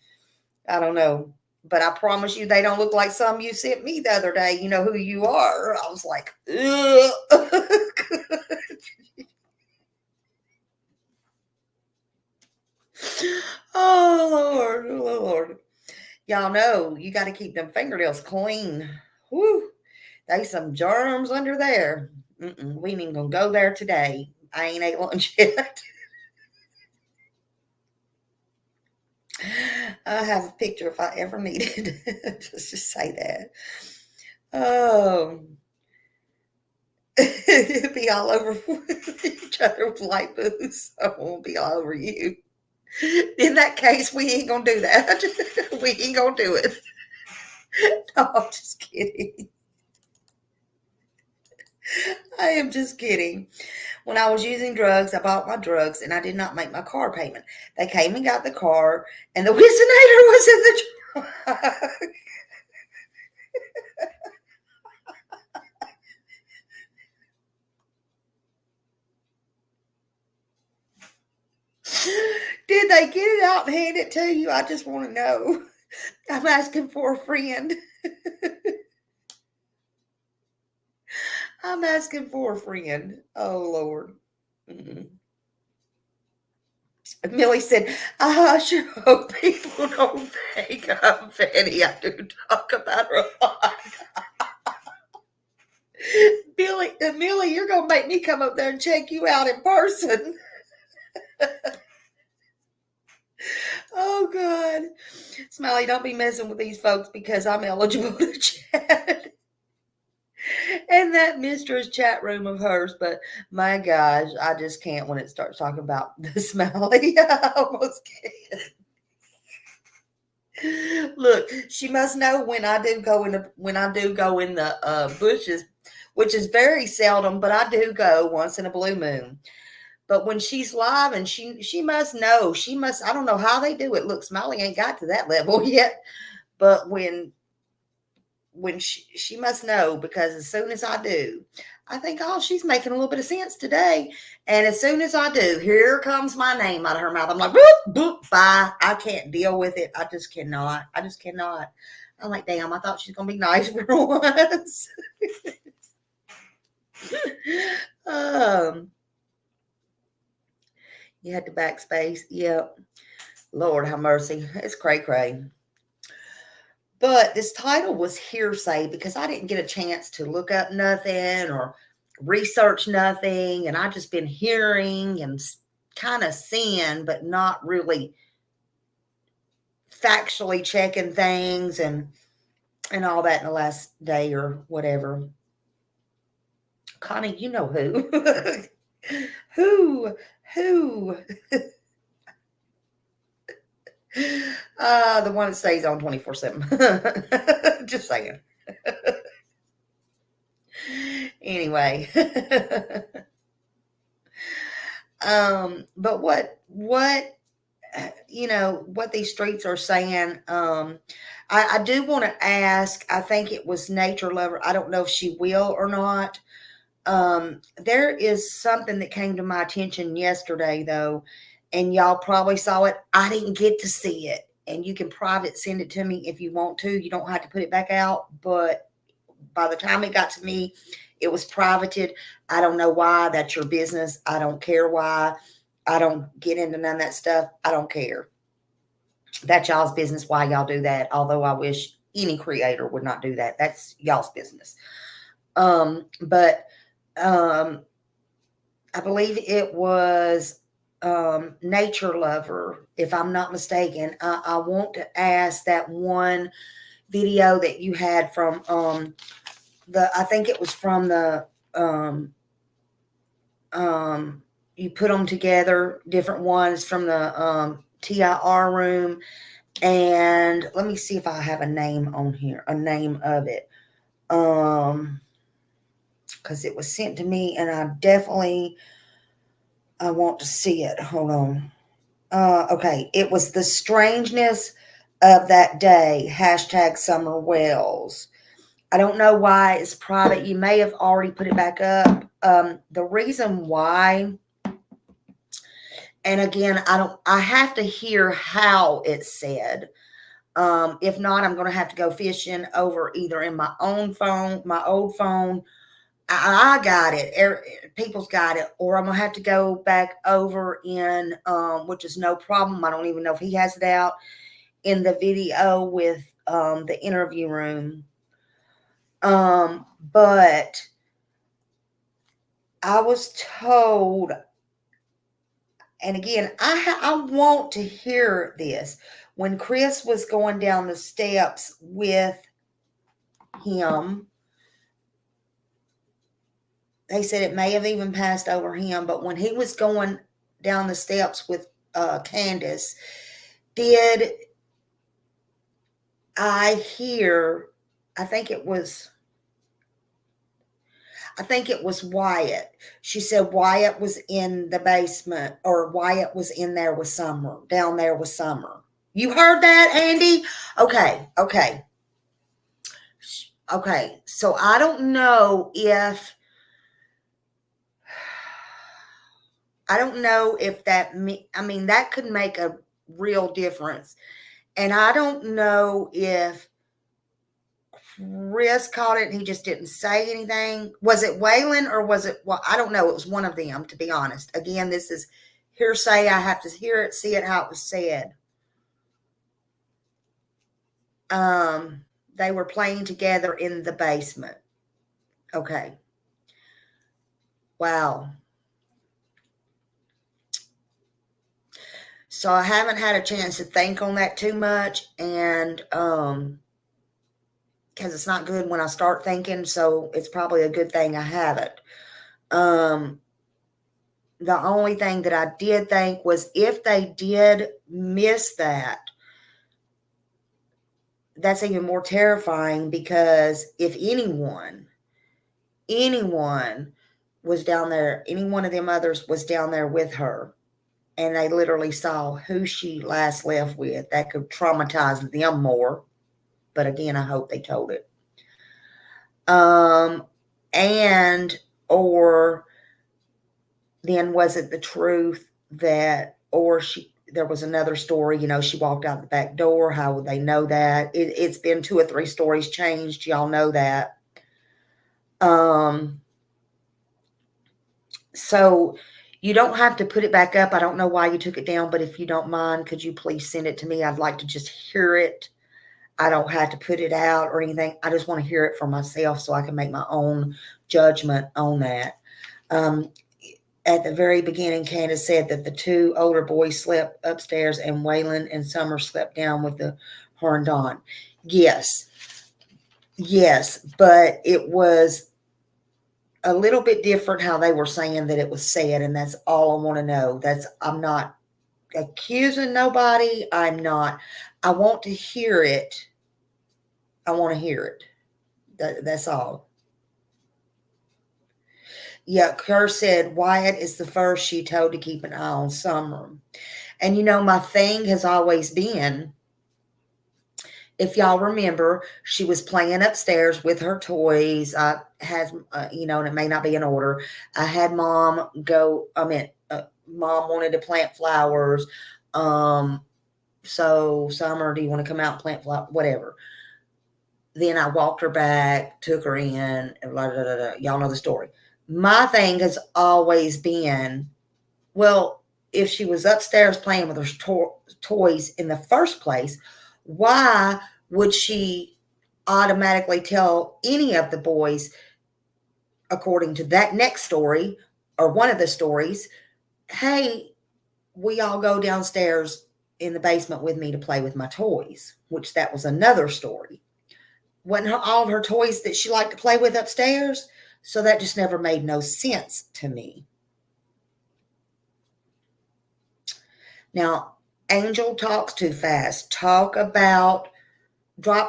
I don't know. But I promise you they don't look like some you sent me the other day. You know who you are. I was like, ugh. Oh, Lord. Y'all know you got to keep them fingernails clean. Whew. There's some germs under there. We ain't going to go there today. I ain't ate lunch yet. I have a picture if I ever needed. Just say that. Oh. It'd be all over each other with light boots. I won't be all over you. In that case, we ain't going to do that. We ain't going to do it. No, I'm just kidding. I am just kidding. When I was using drugs, I bought my drugs and I did not make my car payment. They came and got the car and the Whizzinator was in the truck. Did they get it out and hand it to you? I just want to know. I'm asking for a friend. I'm asking for a friend. Oh, Lord. Millie said, I sure hope people don't think I'm Fanny. I do talk about her a lot. Millie, you're going to make me come up there and check you out in person. Oh, God. Smiley, don't be messing with these folks because I'm eligible to chat. And that mistress chat room of hers, but my gosh, I just can't when it starts talking about the Smiley. I almost can't. Look, she must know when I do go in the bushes, which is very seldom, but I do go once in a blue moon. But when she's live and she must know, I don't know how they do it. Look, Smiley ain't got to that level yet, but when she must know, because as soon as I do, I think, oh, she's making a little bit of sense today. And as soon as I do, here comes my name out of her mouth. I'm like, boop, boop, bye. I can't deal with it. I just cannot. I'm like, damn, I thought she's going to be nice for once. You had to backspace. Yep. Lord have mercy. It's cray-cray. But this title was hearsay because I didn't get a chance to look up nothing or research nothing. And I just been hearing and kind of seeing, but not really factually checking things and all that in the last day or whatever. Connie, you know who. Who? The one that stays on 24/7. Just saying. Anyway. But what what these streets are saying, I do want to ask, I think it was Nature Lover. I don't know if she will or not. There is something that came to my attention yesterday, though, and y'all probably saw it. I didn't get to see it, and you can private send it to me if you want to. You don't have to put it back out, but by the time it got to me, it was privated. I don't know why. That's your business. I don't care why. I don't get into none of that stuff. I don't care. That's y'all's business why y'all do that, although I wish any creator would not do that. That's y'all's business. But I believe it was Nature Lover, if I'm not mistaken. I want to ask that one video that you had from I think it was from the you put them together, different ones from the TIR room. And let me see if I have a name on here, a name of it. Because it was sent to me, and I want to see it. Hold on. Okay. It was The Strangeness of That Day, #Summer Wells. I don't know why it's private. You may have already put it back up. The reason why, and again, I have to hear how it's said. If not, I'm going to have to go fishing over either in my own phone, my old phone. I got it. People's got it. Or I'm going to have to go back over in, which is no problem. I don't even know if he has it out, in the video with the interview room. But I was told, and again, I want to hear this. When Chris was going down the steps with him, they said it may have even passed over him, but when he was going down the steps with Candace, did I hear, I think it was Wyatt. She said Wyatt was in the basement, or Wyatt was in there with Summer, down there with Summer. You heard that, Andy? Okay. So I don't know if that, I mean, that could make a real difference. And I don't know if Chris caught it and he just didn't say anything. Was it Waylon or was it, well, I don't know. It was one of them, to be honest. Again, this is hearsay. I have to hear it, see it, how it was said. They were playing together in the basement. Okay. Wow. So I haven't had a chance to think on that too much, and because it's not good when I start thinking, so it's probably a good thing I haven't. The only thing that I did think was, if they did miss that, that's even more terrifying, because if anyone was down there, any one of them others was down there with her, and they literally saw who she last left with, that could traumatize them more. But again, I hope they told it. And or then was it the truth that, or there was another story, she walked out the back door. How would they know that? It's been 2 or 3 stories changed. Y'all know that. So you don't have to put it back up. I don't know why you took it down, but if you don't mind, could you please send it to me? I'd like to just hear it. I don't have to put it out or anything. I just want to hear it for myself so I can make my own judgment on that. At the very beginning, Candace said that the 2 older boys slept upstairs and Waylon and Summer slept down with her and Dawn. Yes, but it was a little bit different how they were saying that it was said, and that's all I want to know. I'm not accusing nobody. I want to hear it. I want to hear it. That's all. Yeah, Kerr said Wyatt is the first she told to keep an eye on Summer. And my thing has always been, if y'all remember, she was playing upstairs with her toys. I had, and it may not be in order. I had Mom Mom wanted to plant flowers. So Summer, do you want to come out and plant flowers? Whatever. Then I walked her back, took her in, and blah, blah, blah, blah. Y'all know the story. My thing has always been, well, if she was upstairs playing with her toys in the first place, why would she automatically tell any of the boys, according to that next story, or one of the stories, hey, we all go downstairs in the basement with me to play with my toys, which that was another story. Wasn't all of her toys that she liked to play with upstairs? So that just never made no sense to me. Now, Angel talks too fast. Drop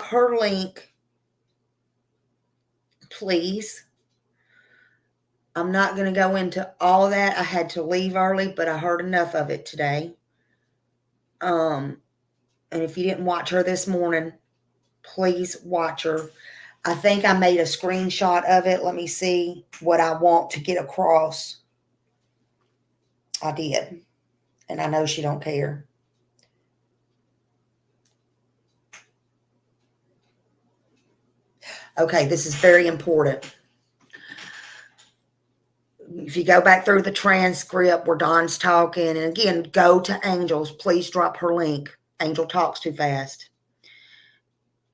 her link, please. I'm not going to go into all of that. I had to leave early, but I heard enough of it today. And if you didn't watch her this morning, please watch her. I think I made a screenshot of it. Let me see what I want to get across. I did. And I know she don't care. Okay, this is very important. If you go back through the transcript where Dawn's talking, and again, go to Angel's. Please drop her link. Angel talks too fast.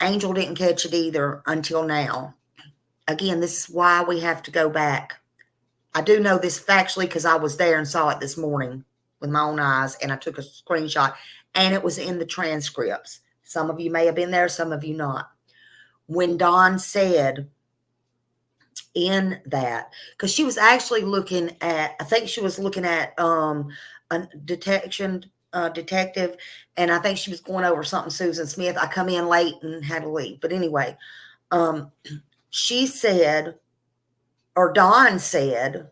Angel didn't catch it either until now. Again, this is why we have to go back. I do know this factually because I was there and saw it this morning with my own eyes, and I took a screenshot, and it was in the transcripts. Some of you may have been there, some of you not. When Dawn said in that, because she was actually looking at, I think she was looking at a detective, and I think she was going over something Susan Smith. I come in late and had to leave. But anyway, she said, or Dawn said,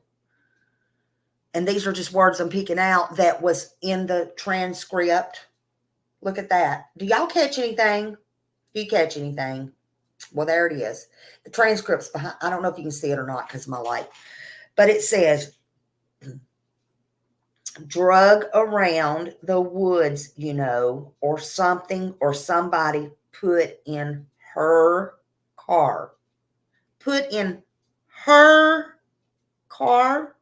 and these are just words I'm picking out, that was in the transcript. Look at that. Do y'all catch anything? Do you catch anything? Well, there it is. The transcript's behind. I don't know if you can see it or not because of my light. But it says, drug around the woods, or something or somebody put in her car. Put in her car.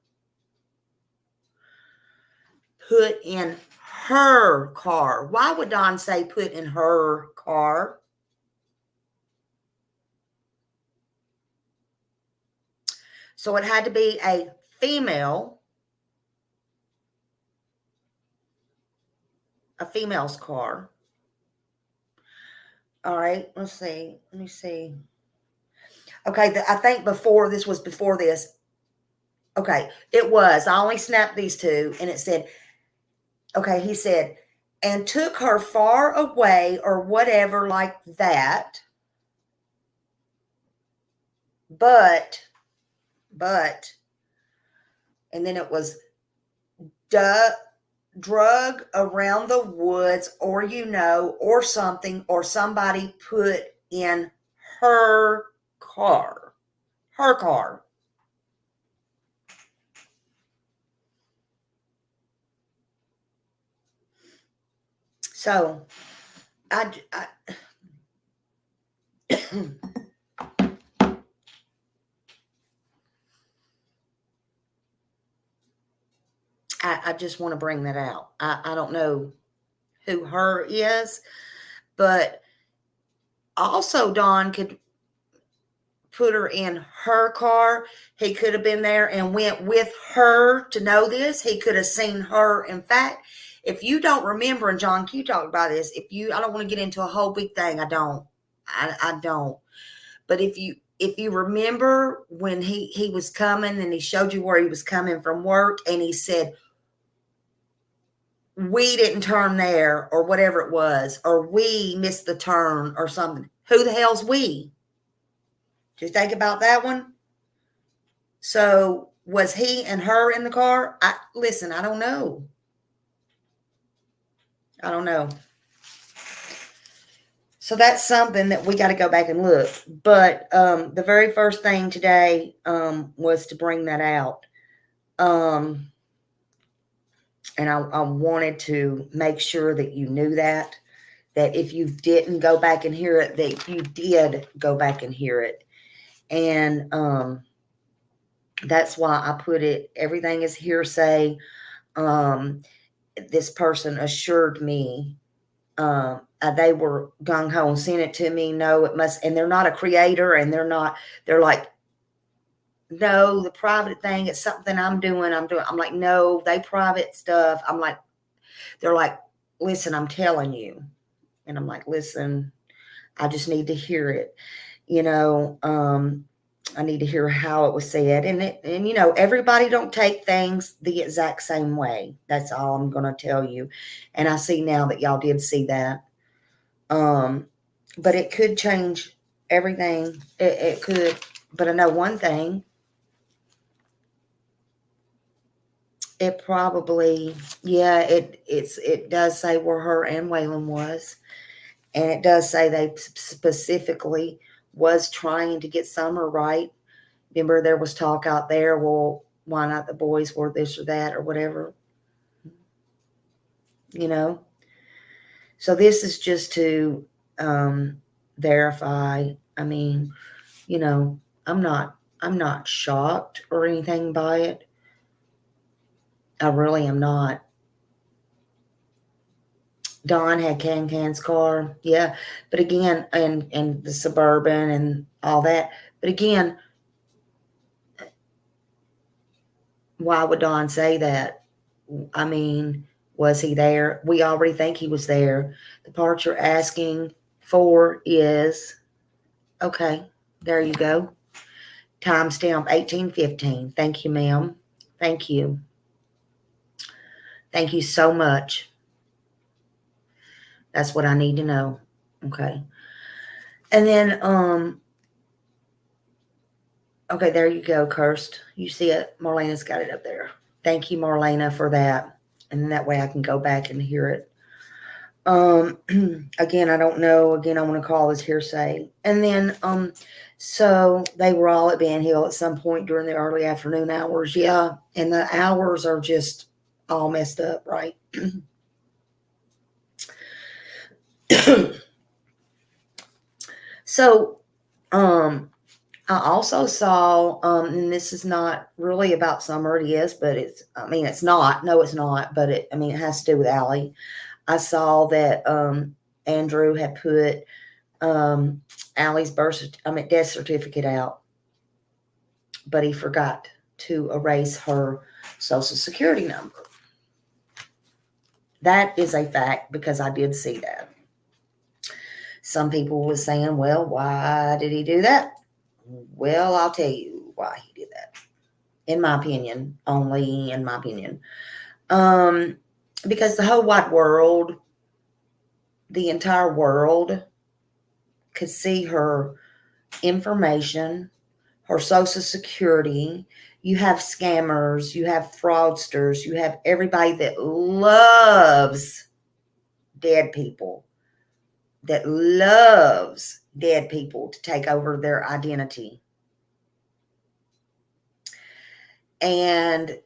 Put in her car. Why would Dawn say put in her car? So it had to be a female's car. All right, let's see. Let me see. Okay, I think before this. Okay, it was. I only snapped these two, and it said, okay, he said, and took her far away or whatever like that. But, and then it was drug around the woods or, or something or somebody put in her car. Her car. So I just want to bring that out. I don't know who her is, but also Don could put her in her car. He could have been there and went with her to know this. He could have seen her. In fact, if you don't remember, and John, you talked about this, I don't want to get into a whole big thing. I don't. But if you remember when he was coming and he showed you where he was coming from work and he said, we didn't turn there or whatever it was, or we missed the turn or something. Who the hell's we? Did you think about that one? So was he and her in the car? Listen, I don't know. I don't know. So that's something that we got to go back and look. But the very first thing today was to bring that out. And I wanted to make sure that you knew that if you didn't go back and hear it, that you did go back and hear it. And that's why I put it, everything is hearsay. This person assured me they were gung-ho and sent it to me. No, it must, and they're not a creator, and they're like, no, the private thing, it's something I'm doing. I'm like, no, they private stuff. I'm like, they're like, listen, I'm telling you. And I'm like, listen, I just need to hear it. I need to hear how it was said. And everybody don't take things the exact same way. That's all I'm going to tell you. And I see now that y'all did see that. But it could change everything. It could. But I know one thing. It probably, it does say where her and Waylon was. And it does say they specifically was trying to get Summer right. Remember, there was talk out there, well, why not the boys were this or that or whatever. So this is just to verify. I mean, I'm not shocked or anything by it. I really am not. Don had Can's car, yeah, but again, and the Suburban and all that. But again, why would Don say that? I mean, was he there? We already think he was there. The part you're asking for is, okay, there you go. Timestamp 1815. Thank you, ma'am. Thank you. Thank you so much. That's what I need to know. Okay. And then, okay, there you go, Kirst. You see it? Marlena's got it up there. Thank you, Marlena, for that. And that way I can go back and hear it. Again, I don't know. Again, I want to call this hearsay. And then, so they were all at Van Hill at some point during the early afternoon hours. Yeah. And the hours are just all messed up, right? So, I also saw, and this is not really about Summer, it is, but it's not. No, it's not. But it has to do with Allie. I saw that Andrew had put Allie's death certificate out, but he forgot to erase her social security number. That is a fact because I did see that. Some people were saying, well, why did he do that? Well, I'll tell you why he did that. In my opinion, only in my opinion. Because the whole wide world, the entire world could see her information, her social security. You have scammers, you have fraudsters, you have everybody that loves dead people, that loves dead people to take over their identity. And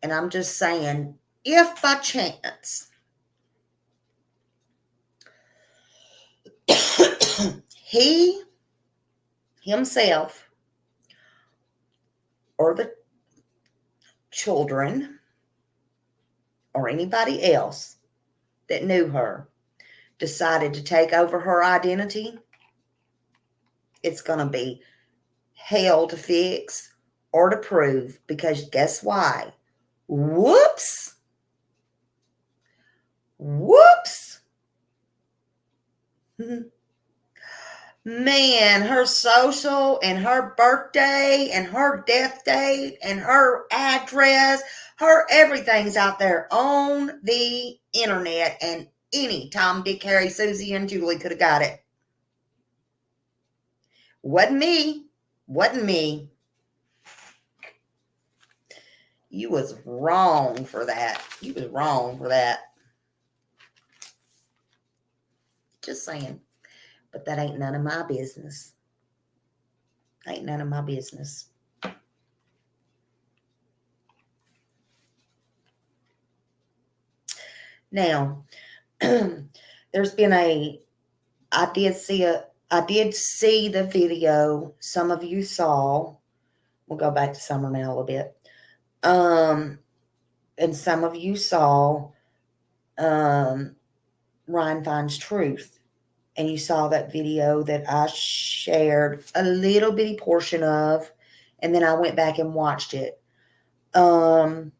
I'm just saying, if by chance he himself or the children or anybody else that knew her decided to take over her identity, it's going to be hell to fix or to prove, because guess why? Whoops. Man, her social and her birthday and her death date and her address, her everything's out there on the internet, and any Tom, Dick, Harry, Susie, and Julie could have got it. Wasn't me. You was wrong for that. Just saying. But that ain't none of my business. Now, there's been I did see the video. Some of you saw. We'll go back to summer now a little bit. And some of you saw Ryan Finds Truth. And you saw that video that I shared a little bitty portion of, and then I went back and watched it. The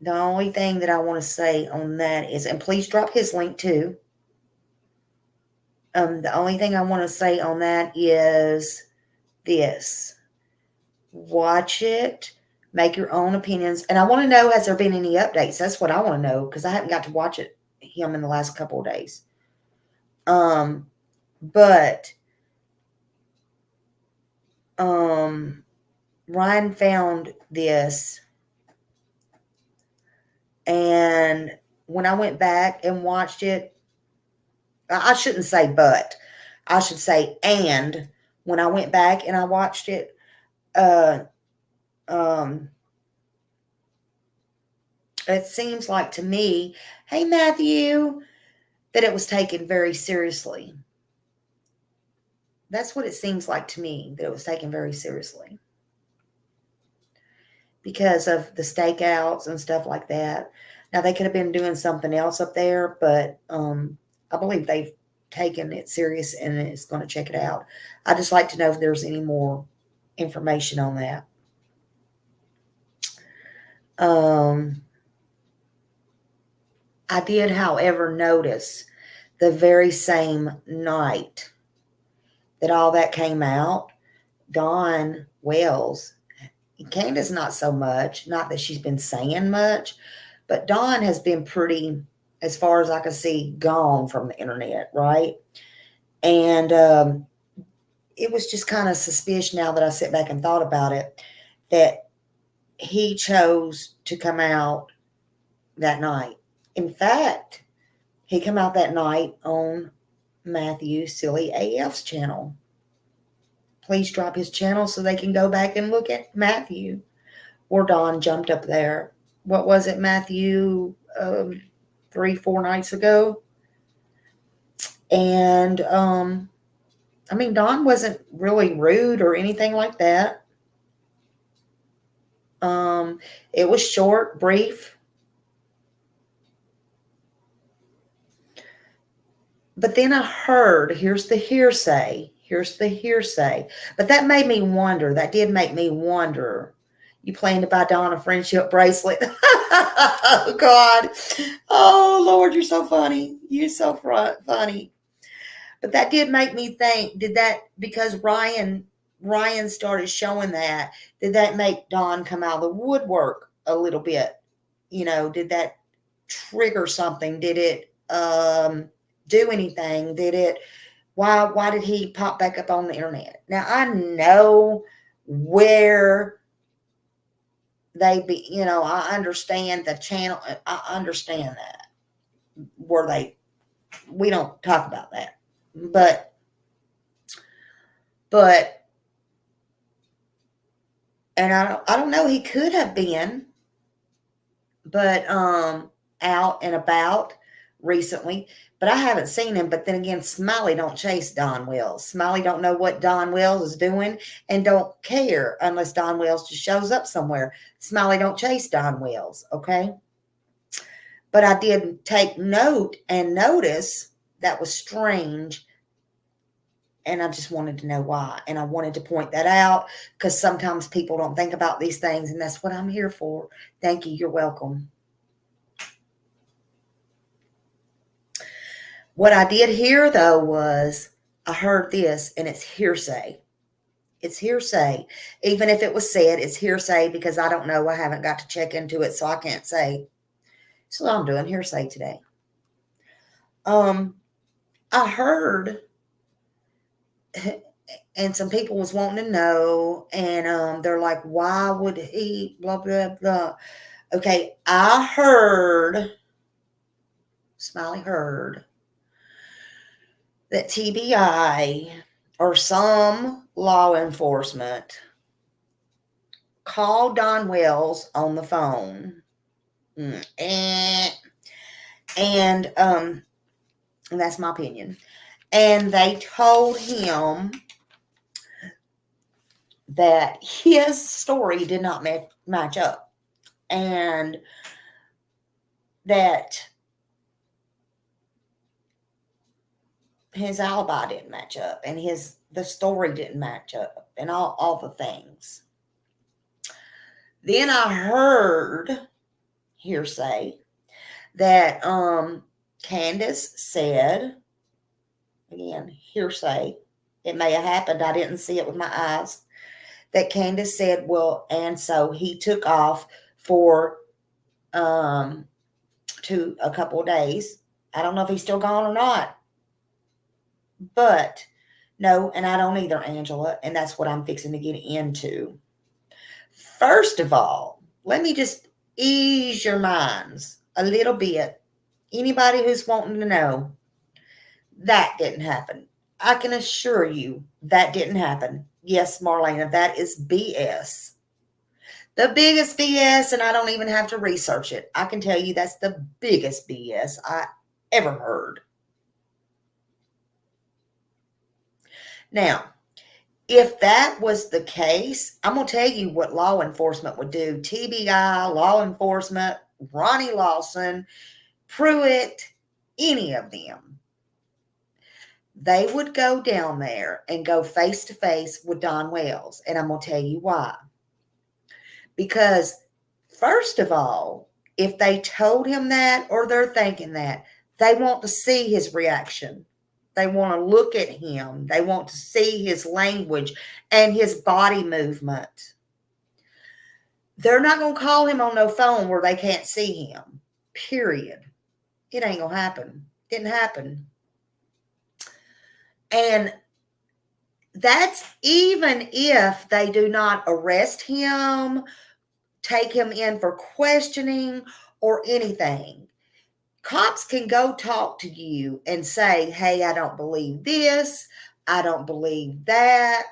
only thing that I want to say on that is, and please drop his link too. The only thing I want to say on that is this. Watch it. Make your own opinions. And I want to know, has there been any updates? That's what I want to know, because I haven't got to watch him in the last couple of days. But Ryan found this, and when I went back and watched it, I shouldn't say but, I should say and, when I went back and I watched it, it seems like to me, hey Matthew, that it was taken very seriously. That's what it seems like to me, that it was taken very seriously. Because of the stakeouts and stuff like that. Now, they could have been doing something else up there, but I believe they've taken it serious and it's going to check it out. I'd just like to know if there's any more information on that. I did, however, notice the very same night that all that came out, Dawn Wells, Candace not so much, not that she's been saying much, but Dawn has been pretty, as far as I can see, gone from the internet, right? And it was just kind of suspicious now that I sit back and thought about it, that he chose to come out that night. In fact, he came out that night on Matthew Silly AF's channel. Please drop his channel so they can go back and look at Matthew. Or Dawn jumped up there. What was it, Matthew? 3-4 nights ago. And, Dawn wasn't really rude or anything like that. It was short, brief. But then I heard, here's the hearsay. But that made me wonder. That did make me wonder. You plan to buy Dawn a friendship bracelet? Oh, God. Oh, Lord, you're so funny. You're so funny. But that did make me think, did that, because Ryan started showing that, did that make Dawn come out of the woodwork a little bit? Did that trigger something? Did it do anything? Why did he pop back up on the internet? Now, I know where they be, I understand the channel. I understand that. We don't talk about that. But, and I don't know, he could have been, but, out and about recently, but I haven't seen him. But then again, Smiley don't chase Don Wells. Smiley don't know what Don Wells is doing and don't care unless Don Wells just shows up somewhere. Smiley don't chase Don Wells, okay? But I did take note and notice that was strange, and I just wanted to know why. And I wanted to point that out because sometimes people don't think about these things, and that's what I'm here for. Thank you. You're welcome. What I did hear, though, was I heard this, and it's hearsay. It's hearsay. Even if it was said, it's hearsay because I don't know. I haven't got to check into it, so I can't say. So I'm doing hearsay today. I heard, and some people was wanting to know, and they're like, why would he, blah, blah, blah. Okay, I heard, Smiley heard, that TBI or some law enforcement called Don Wells on the phone. And that's my opinion. And they told him that his story did not match up, and that his alibi didn't match up, and the story didn't match up, and all the things. Then I heard hearsay that Candace said, again, hearsay, it may have happened, I didn't see it with my eyes, that Candace said, well, and so he took off for a couple of days. I don't know if he's still gone or not. But no, and I don't either, Angela, and that's what I'm fixing to get into. First of all, let me just ease your minds a little bit. Anybody who's wanting to know, that didn't happen. I can assure you that didn't happen. Yes, Marlena, that is BS. The biggest BS, and I don't even have to research it. I can tell you that's the biggest BS I ever heard. Now, if that was the case, I'm going to tell you what law enforcement would do. TBI, law enforcement, Ronnie Lawson, Pruitt, any of them. They would go down there and go face to face with Don Wells. And I'm going to tell you why. Because, first of all, if they told him that or they're thinking that, they want to see his reaction. They want to look at him. They want to see his language and his body movement. They're not going to call him on no phone where they can't see him. Period. It ain't going to happen. Didn't happen. And that's even if they do not arrest him, take him in for questioning or anything. Cops can go talk to you and say, hey, I don't believe this, I don't believe that,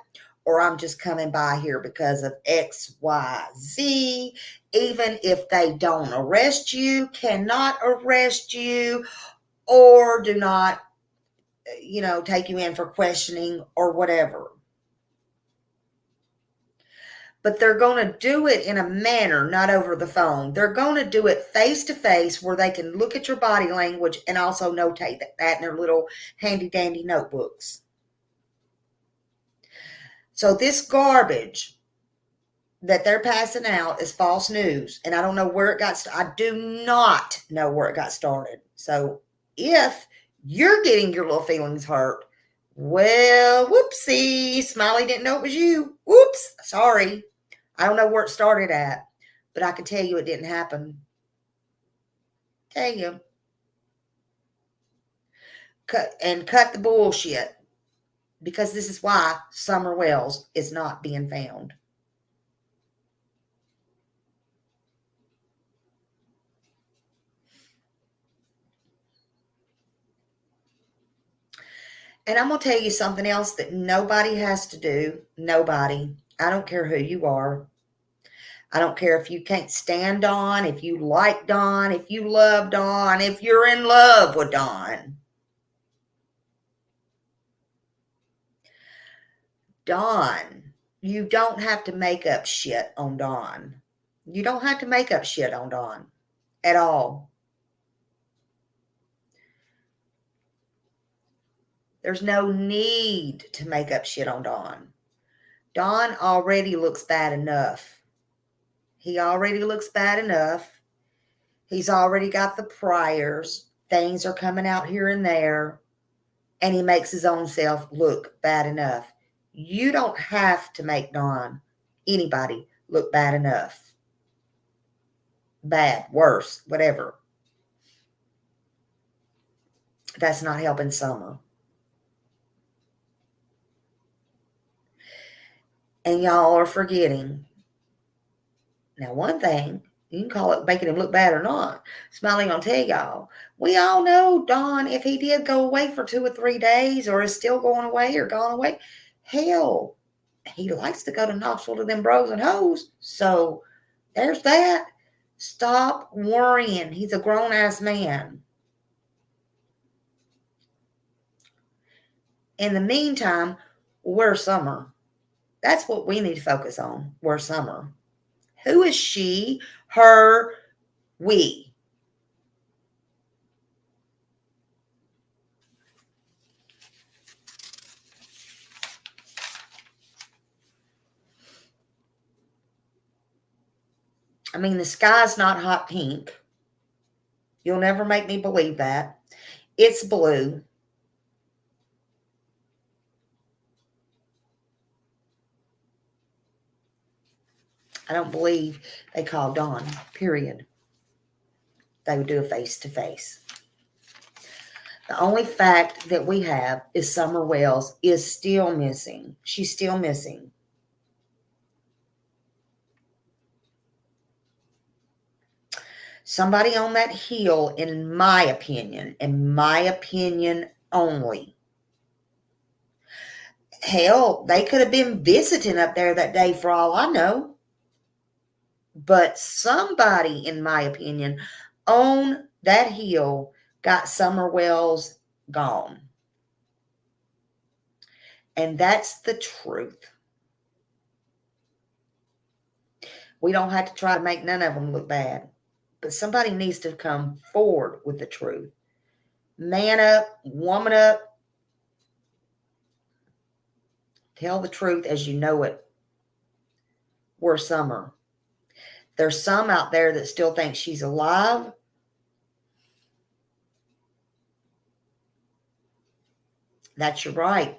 or I'm just coming by here because of X, Y, Z. Even if they don't arrest you, cannot arrest you, or do not, take you in for questioning or whatever. But they're going to do it in a manner, not over the phone. They're going to do it face to face where they can look at your body language and also notate that in their little handy dandy notebooks. So this garbage that they're passing out is false news. And I don't know where it got started. I do not know where it got started. So if you're getting your little feelings hurt, well, whoopsie, Smiley didn't know it was you. Whoops, sorry. I don't know where it started at, but I can tell you it didn't happen. Tell you. Cut the bullshit, because this is why Summer Wells is not being found. And I'm going to tell you something else that nobody has to do. Nobody. I don't care who you are. I don't care if you can't stand Dawn, if you like Dawn, if you love Dawn, if you're in love with Dawn. Dawn, you don't have to make up shit on Dawn. You don't have to make up shit on Dawn at all. There's no need to make up shit on Dawn. Dawn already looks bad enough. He already looks bad enough. He's already got the priors. Things are coming out here and there. And he makes his own self look bad enough. You don't have to make Dawn, anybody, look bad enough. Bad, worse, whatever. That's not helping Summer. And y'all are forgetting. Now, one thing, you can call it making him look bad or not. Smiley gonna tell y'all. We all know Dawn, if he did go away for 2 or 3 days or is still going away or gone away, hell, he likes to go to Knoxville to them bros and hoes. So there's that. Stop worrying. He's a grown-ass man. In the meantime, where's Summer? That's what we need to focus on. Where's Summer? Who is she, her, we? I mean, the sky's not hot pink. You'll never make me believe that. It's blue. I don't believe they called Dawn, period. They would do a face-to-face. The only fact that we have is Summer Wells is still missing. She's still missing. Somebody on that hill, in my opinion only. Hell, they could have been visiting up there that day for all I know. But somebody, in my opinion, on that hill got Summer Wells gone. And that's the truth. We don't have to try to make none of them look bad. But somebody needs to come forward with the truth. Man up, woman up. Tell the truth as you know it. Where's Summer? There's some out there that still think she's alive. That's your right.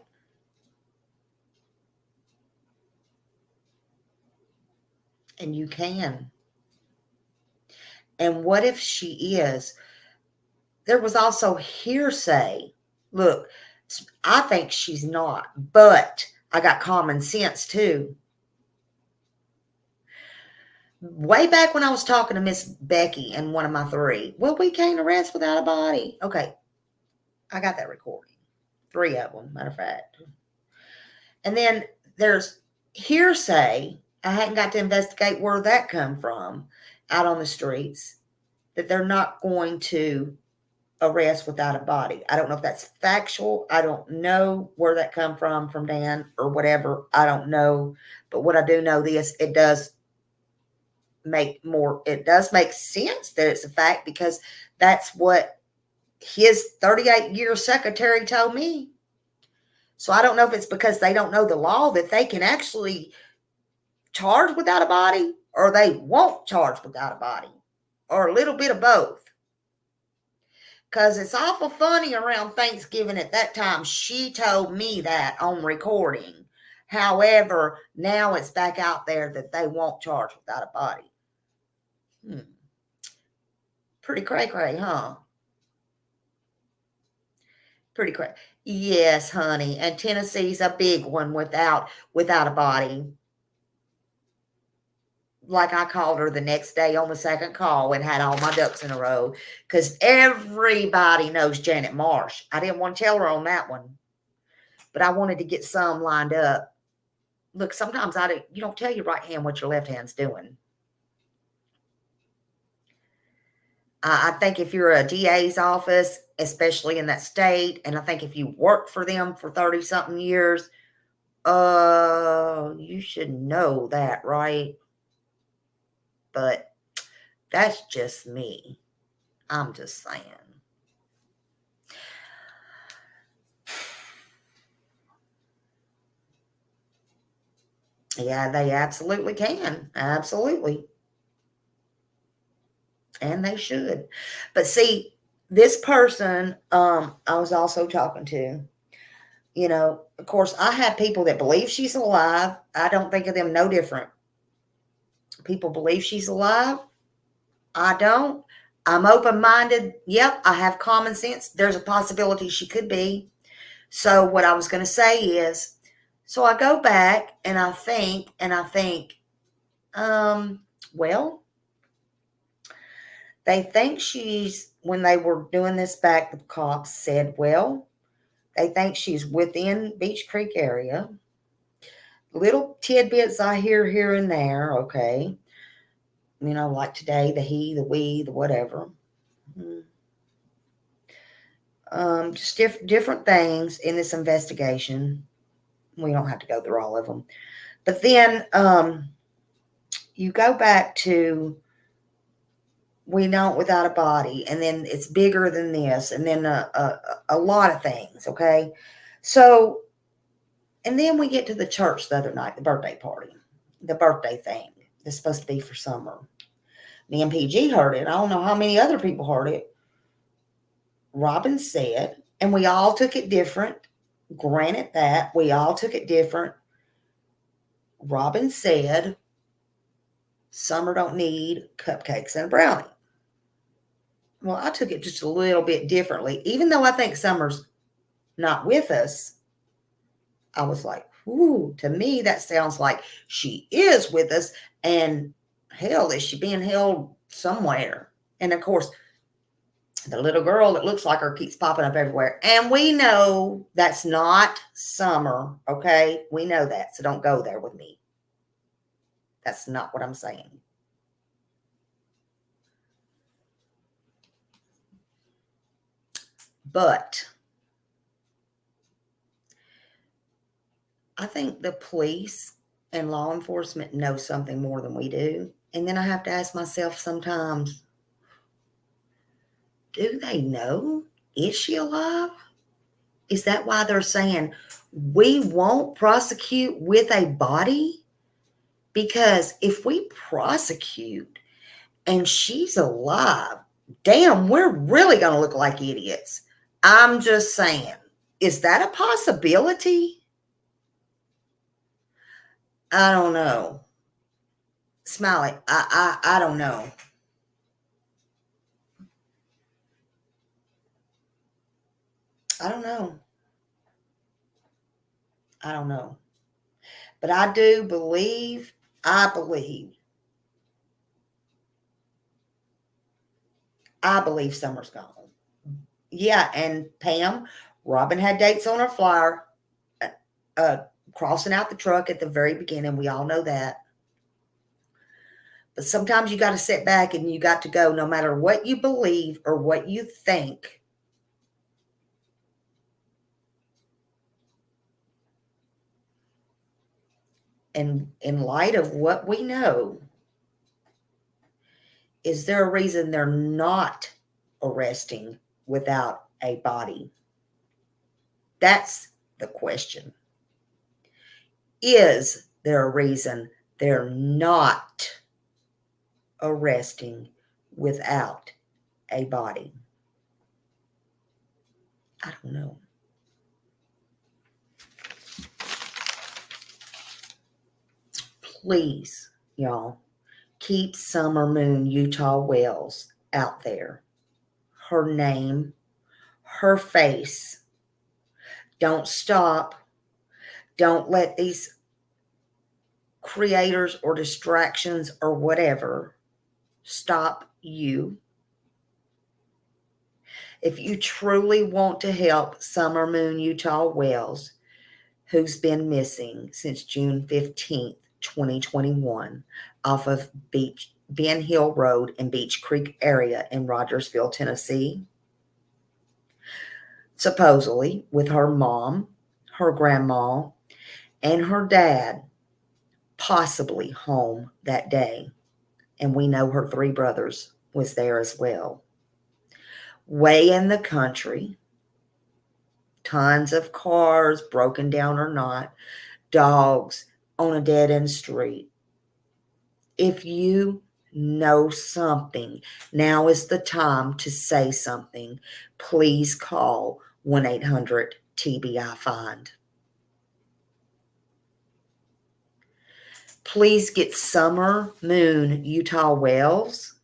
And you can. And what if she is? There was also hearsay. Look, I think she's not, but I got common sense too. Way back when I was talking to Miss Becky in one of my 3, well, we can't arrest without a body. Okay, I got that recording. 3 of them, matter of fact. And then there's hearsay. I hadn't got to investigate where that come from out on the streets, that they're not going to arrest without a body. I don't know if that's factual. I don't know where that come from Dan or whatever. I don't know. But what I do know this, it does make sense that it's a fact, because that's what his 38-year secretary told me. So I don't know if it's because they don't know the law that they can actually charge without a body, or they won't charge without a body, or a little bit of both. Because it's awful funny around Thanksgiving at that time. She told me that on recording. However, now it's back out there that they won't charge without a body. Pretty cray-cray, huh? Pretty cray. Yes, honey. And Tennessee's a big one without a body. Like I called her the next day on the second call and had all my ducks in a row, because everybody knows Janet Marsh. I didn't want to tell her on that one, but I wanted to get some lined up. Look, sometimes you don't tell your right hand what your left hand's doing. I think if you're a DA's office, especially in that state, and I think if you work for them for 30 something years, you should know that, right? But that's just me. I'm just saying. Yeah, they absolutely can. Absolutely. And they should. But see, this person I was also talking to, of course, I have people that believe she's alive. I don't think of them no different. People believe she's alive. I don't. I'm open-minded. Yep, I have common sense. There's a possibility she could be. So what I was going to say is, so I go back and I think, well, they think when they were doing this back, the cops said, well, they think she's within Beach Creek area. Little tidbits I hear here and there, okay. Like today, the he, the we, the whatever. Just different things in this investigation. We don't have to go through all of them. But then you go back to we don't without a body, and then it's bigger than this, and then a lot of things, okay? So, and then we get to the church the other night, the birthday party, the birthday thing that's supposed to be for Summer. Me and PG heard it. I don't know how many other people heard it. Robin said, and we all took it different. Granted that, we all took it different. Robin said, Summer don't need cupcakes and a brownie. Well, I took it just a little bit differently. Even though I think Summer's not with us, I was like, ooh, to me, that sounds like she is with us. And hell, is she being held somewhere? And of course, the little girl that looks like her keeps popping up everywhere. And we know that's not Summer, okay? We know that, so don't go there with me. That's not what I'm saying. But I think the police and law enforcement know something more than we do. And then I have to ask myself sometimes, do they know? Is she alive? Is that why they're saying we won't prosecute with a body? Because if we prosecute and she's alive, damn, we're really going to look like idiots. I'm just saying, is that a possibility? I don't know. Smiley, I don't know. I don't know. But I do believe, I believe Summer's gone. Yeah, and Pam, Robin had dates on her flyer, crossing out the truck at the very beginning. We all know that. But sometimes you got to sit back and you got to go, no matter what you believe or what you think. And in light of what we know, is there a reason they're not arresting without a body? That's the question. Is there a reason they're not arresting without a body? I don't know. Please, y'all, keep Summer Moon Utah Wells out there. Her name, her face. Don't stop. Don't let these creators or distractions or whatever stop you. If you truly want to help Summer Moon Utah Wells, who's been missing since June 15th, 2021, off of Ben Hill Road and Beach Creek area in Rogersville, Tennessee, supposedly with her mom, her grandma, and her dad possibly home that day. And we know her 3 brothers was there as well. Way in the country, tons of cars, broken down or not, dogs on a dead-end street. If you know something, now is the time to say something. Please call 1-800-TBI-FIND. Please get Summer Moon Utah Wells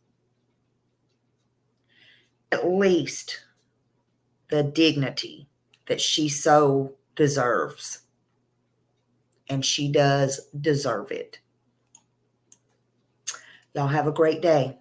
at least the dignity that she so deserves. And she does deserve it. Y'all have a great day.